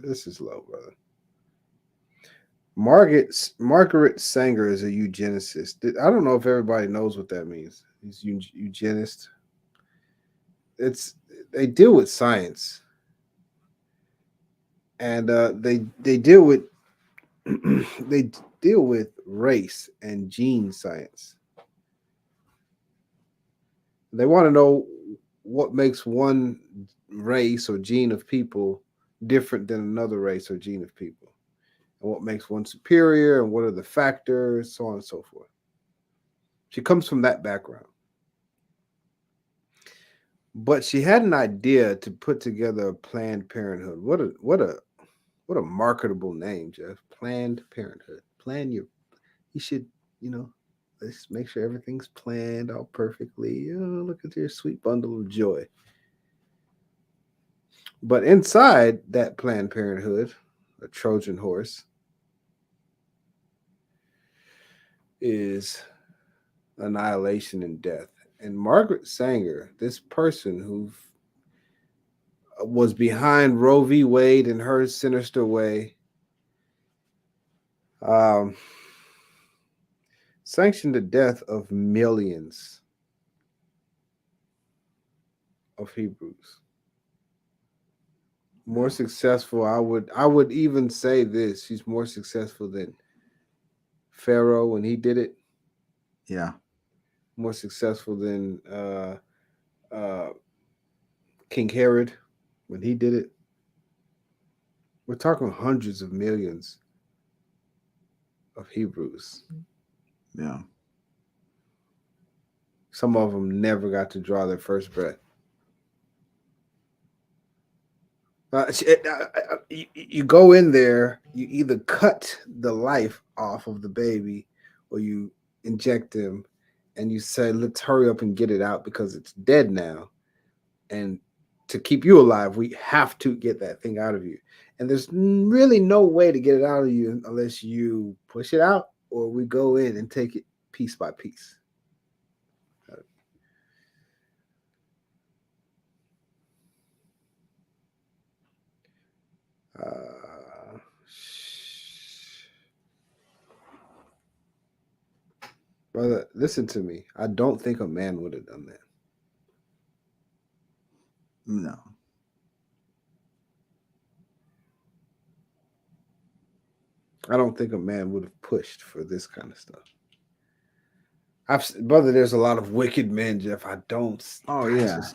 This is low, brother. Margaret Sanger is a eugenicist. I don't know if everybody knows what that means. He's eugenist. They deal with science, and they deal with they deal with race and gene science. They want to know what makes one race or gene of people different than another race or gene of people, and what makes one superior, and what are the factors, so on and so forth. She comes from that background. But she had an idea to put together a Planned Parenthood. What a marketable name, Jeff. Planned Parenthood. You should, let's make sure everything's planned all perfectly. Oh, look at your sweet bundle of joy. But inside that Planned Parenthood, a Trojan horse, is annihilation and death. And Margaret Sanger, this person who was behind Roe v. Wade in her sinister way, sanctioned the death of millions. of Hebrews. More successful. I would even say this. He's more successful than Pharaoh when he did it. Yeah. More successful than King Herod when he did it. We're talking hundreds of millions of Hebrews. Yeah. Some of them never got to draw their first breath. You go in there, you either cut the life off of the baby or you inject him and you say, let's hurry up and get it out because it's dead now. And to keep you alive, we have to get that thing out of you. And there's really no way to get it out of you unless you push it out or we go in and take it piece by piece. Brother, listen to me. I don't think a man would have done that. No. I don't think a man would have pushed for this kind of stuff. Brother, there's a lot of wicked men, Jeff. I just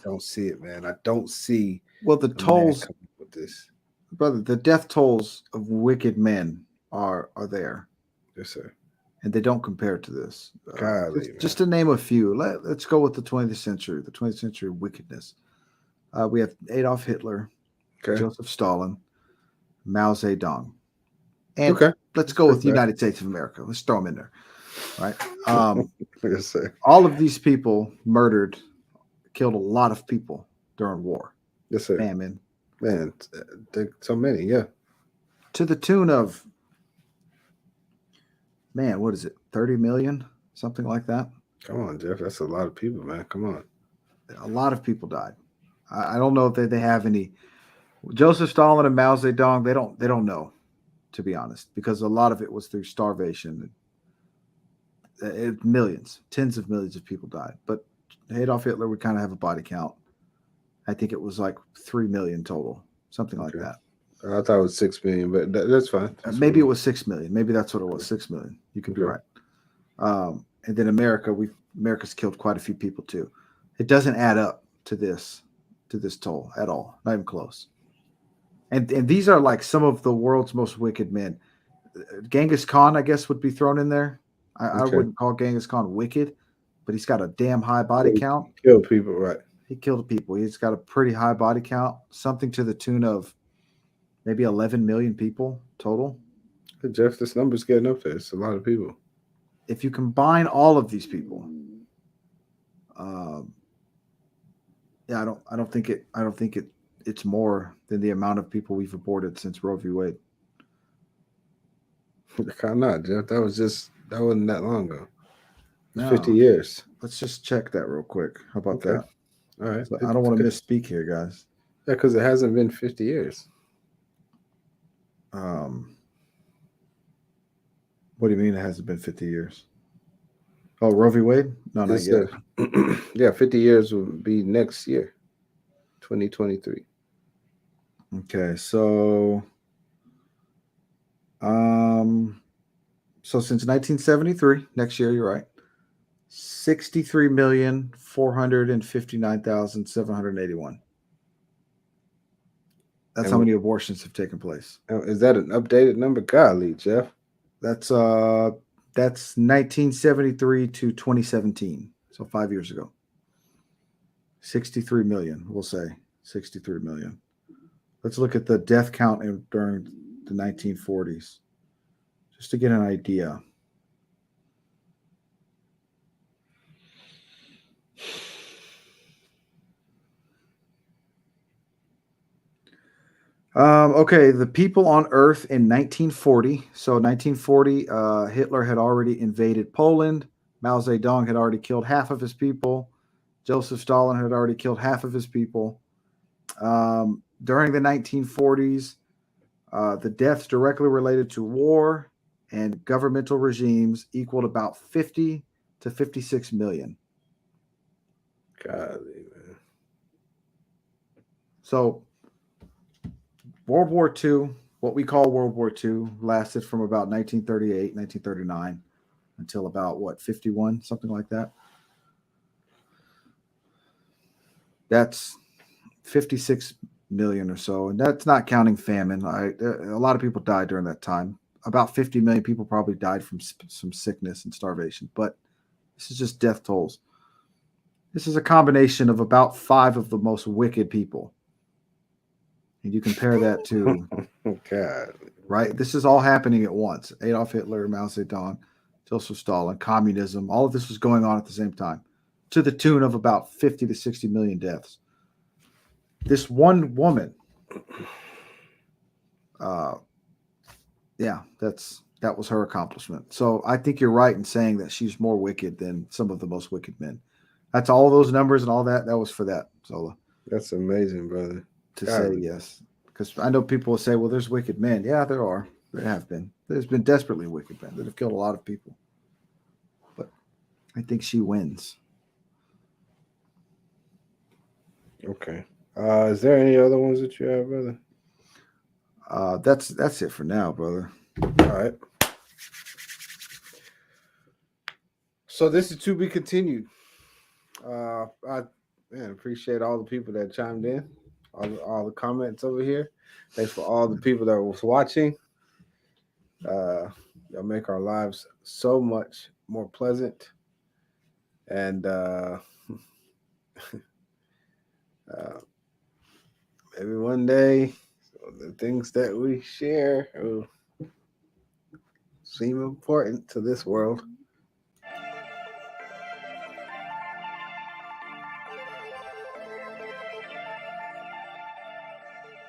don't see it, man. I don't see. Well, the tolls coming with this, brother. The death tolls of wicked men are there. Yes, sir. And they don't compare to this. Golly, just to name a few. Let's go with the 20th century. The 20th century wickedness. We have Adolf Hitler, Joseph Stalin, Mao Zedong. And let's go with the United States of America. Let's throw them in there. Right. Yes, sir. All of these people killed a lot of people during war. Yes, sir. Famine. Man, so many, yeah. To the tune of, man, what is it? 30 million? Something like that. Come on, Jeff. That's a lot of people, man. Come on. A lot of people died. I don't know if they have any. Joseph Stalin and Mao Zedong, they don't know, to be honest, because a lot of it was through starvation. Millions, tens of millions of people died. But Adolf Hitler would kind of have a body count. I think it was like 3 million total, something like that. I thought it was 6 million, but that's fine. Maybe it was 6 million. Maybe that's what it was, 6 million. You could be right. And then America's killed quite a few people too. It doesn't add up to this toll at all, not even close. And these are like some of the world's most wicked men. Genghis Khan, I guess, would be thrown in there. I wouldn't call Genghis Khan wicked, but he's got a damn high body count. He killed people, right? He killed people. He's got a pretty high body count, something to the tune of maybe 11 million people total. Hey, Jeff, this number's getting up there. It's a lot of people. If you combine all of these people, I don't think it's more than the amount of people we've aborted since Roe v. Wade. Kind of not, Jeff. That wasn't that long ago. No. 50 years. Let's just check that real quick. How about that? All right. So I don't want to misspeak here, guys. Yeah, because it hasn't been 50 years. What do you mean it hasn't been 50 years? Oh, Roe v. Wade? No, not yet. Yeah, 50 years will be next year, 2023. Okay, so since 1973, next year, you're right, 63,459,781. That's how many abortions have taken place. Is that an updated number? Golly, Jeff. That's 1973 to 2017, so 5 years ago. 63 million, we'll say 63 million. Let's look at the death count during the 1940s, just to get an idea. Okay, the people on Earth in 1940. So 1940, Hitler had already invaded Poland. Mao Zedong had already killed half of his people. Joseph Stalin had already killed half of his people. During the 1940s, the deaths directly related to war and governmental regimes equaled about 50 to 56 million. Golly, man. So World War II, what we call World War II, lasted from about 1938, 1939 until about what, 51, something like that. That's 56 million or so, and that's not counting famine. A lot of people died during that time. About 50 million people probably died from some sickness and starvation, but this is just death tolls. This is a combination of about 5 of the most wicked people. And you compare that to, God, right? This is all happening at once. Adolf Hitler, Mao Zedong, Joseph Stalin, communism, all of this was going on at the same time to the tune of about 50 to 60 million deaths. This one woman, that was her accomplishment. So I think you're right in saying that she's more wicked than some of the most wicked men. That's all those numbers and all that. That was for that, Zola. that's amazing, brother. To God. say yes. Because I know people will say, well, there's wicked men. Yeah, there are. There have been. There's been desperately wicked men that have killed a lot of people. But I think she wins. Okay. Is there any other ones that you have, brother? That's it for now, brother. All right. So this is to be continued. I appreciate all the people that chimed in, all the comments over here. Thanks for all the people that was watching. Y'all make our lives so much more pleasant. And maybe one day the things that we share will seem important to this world.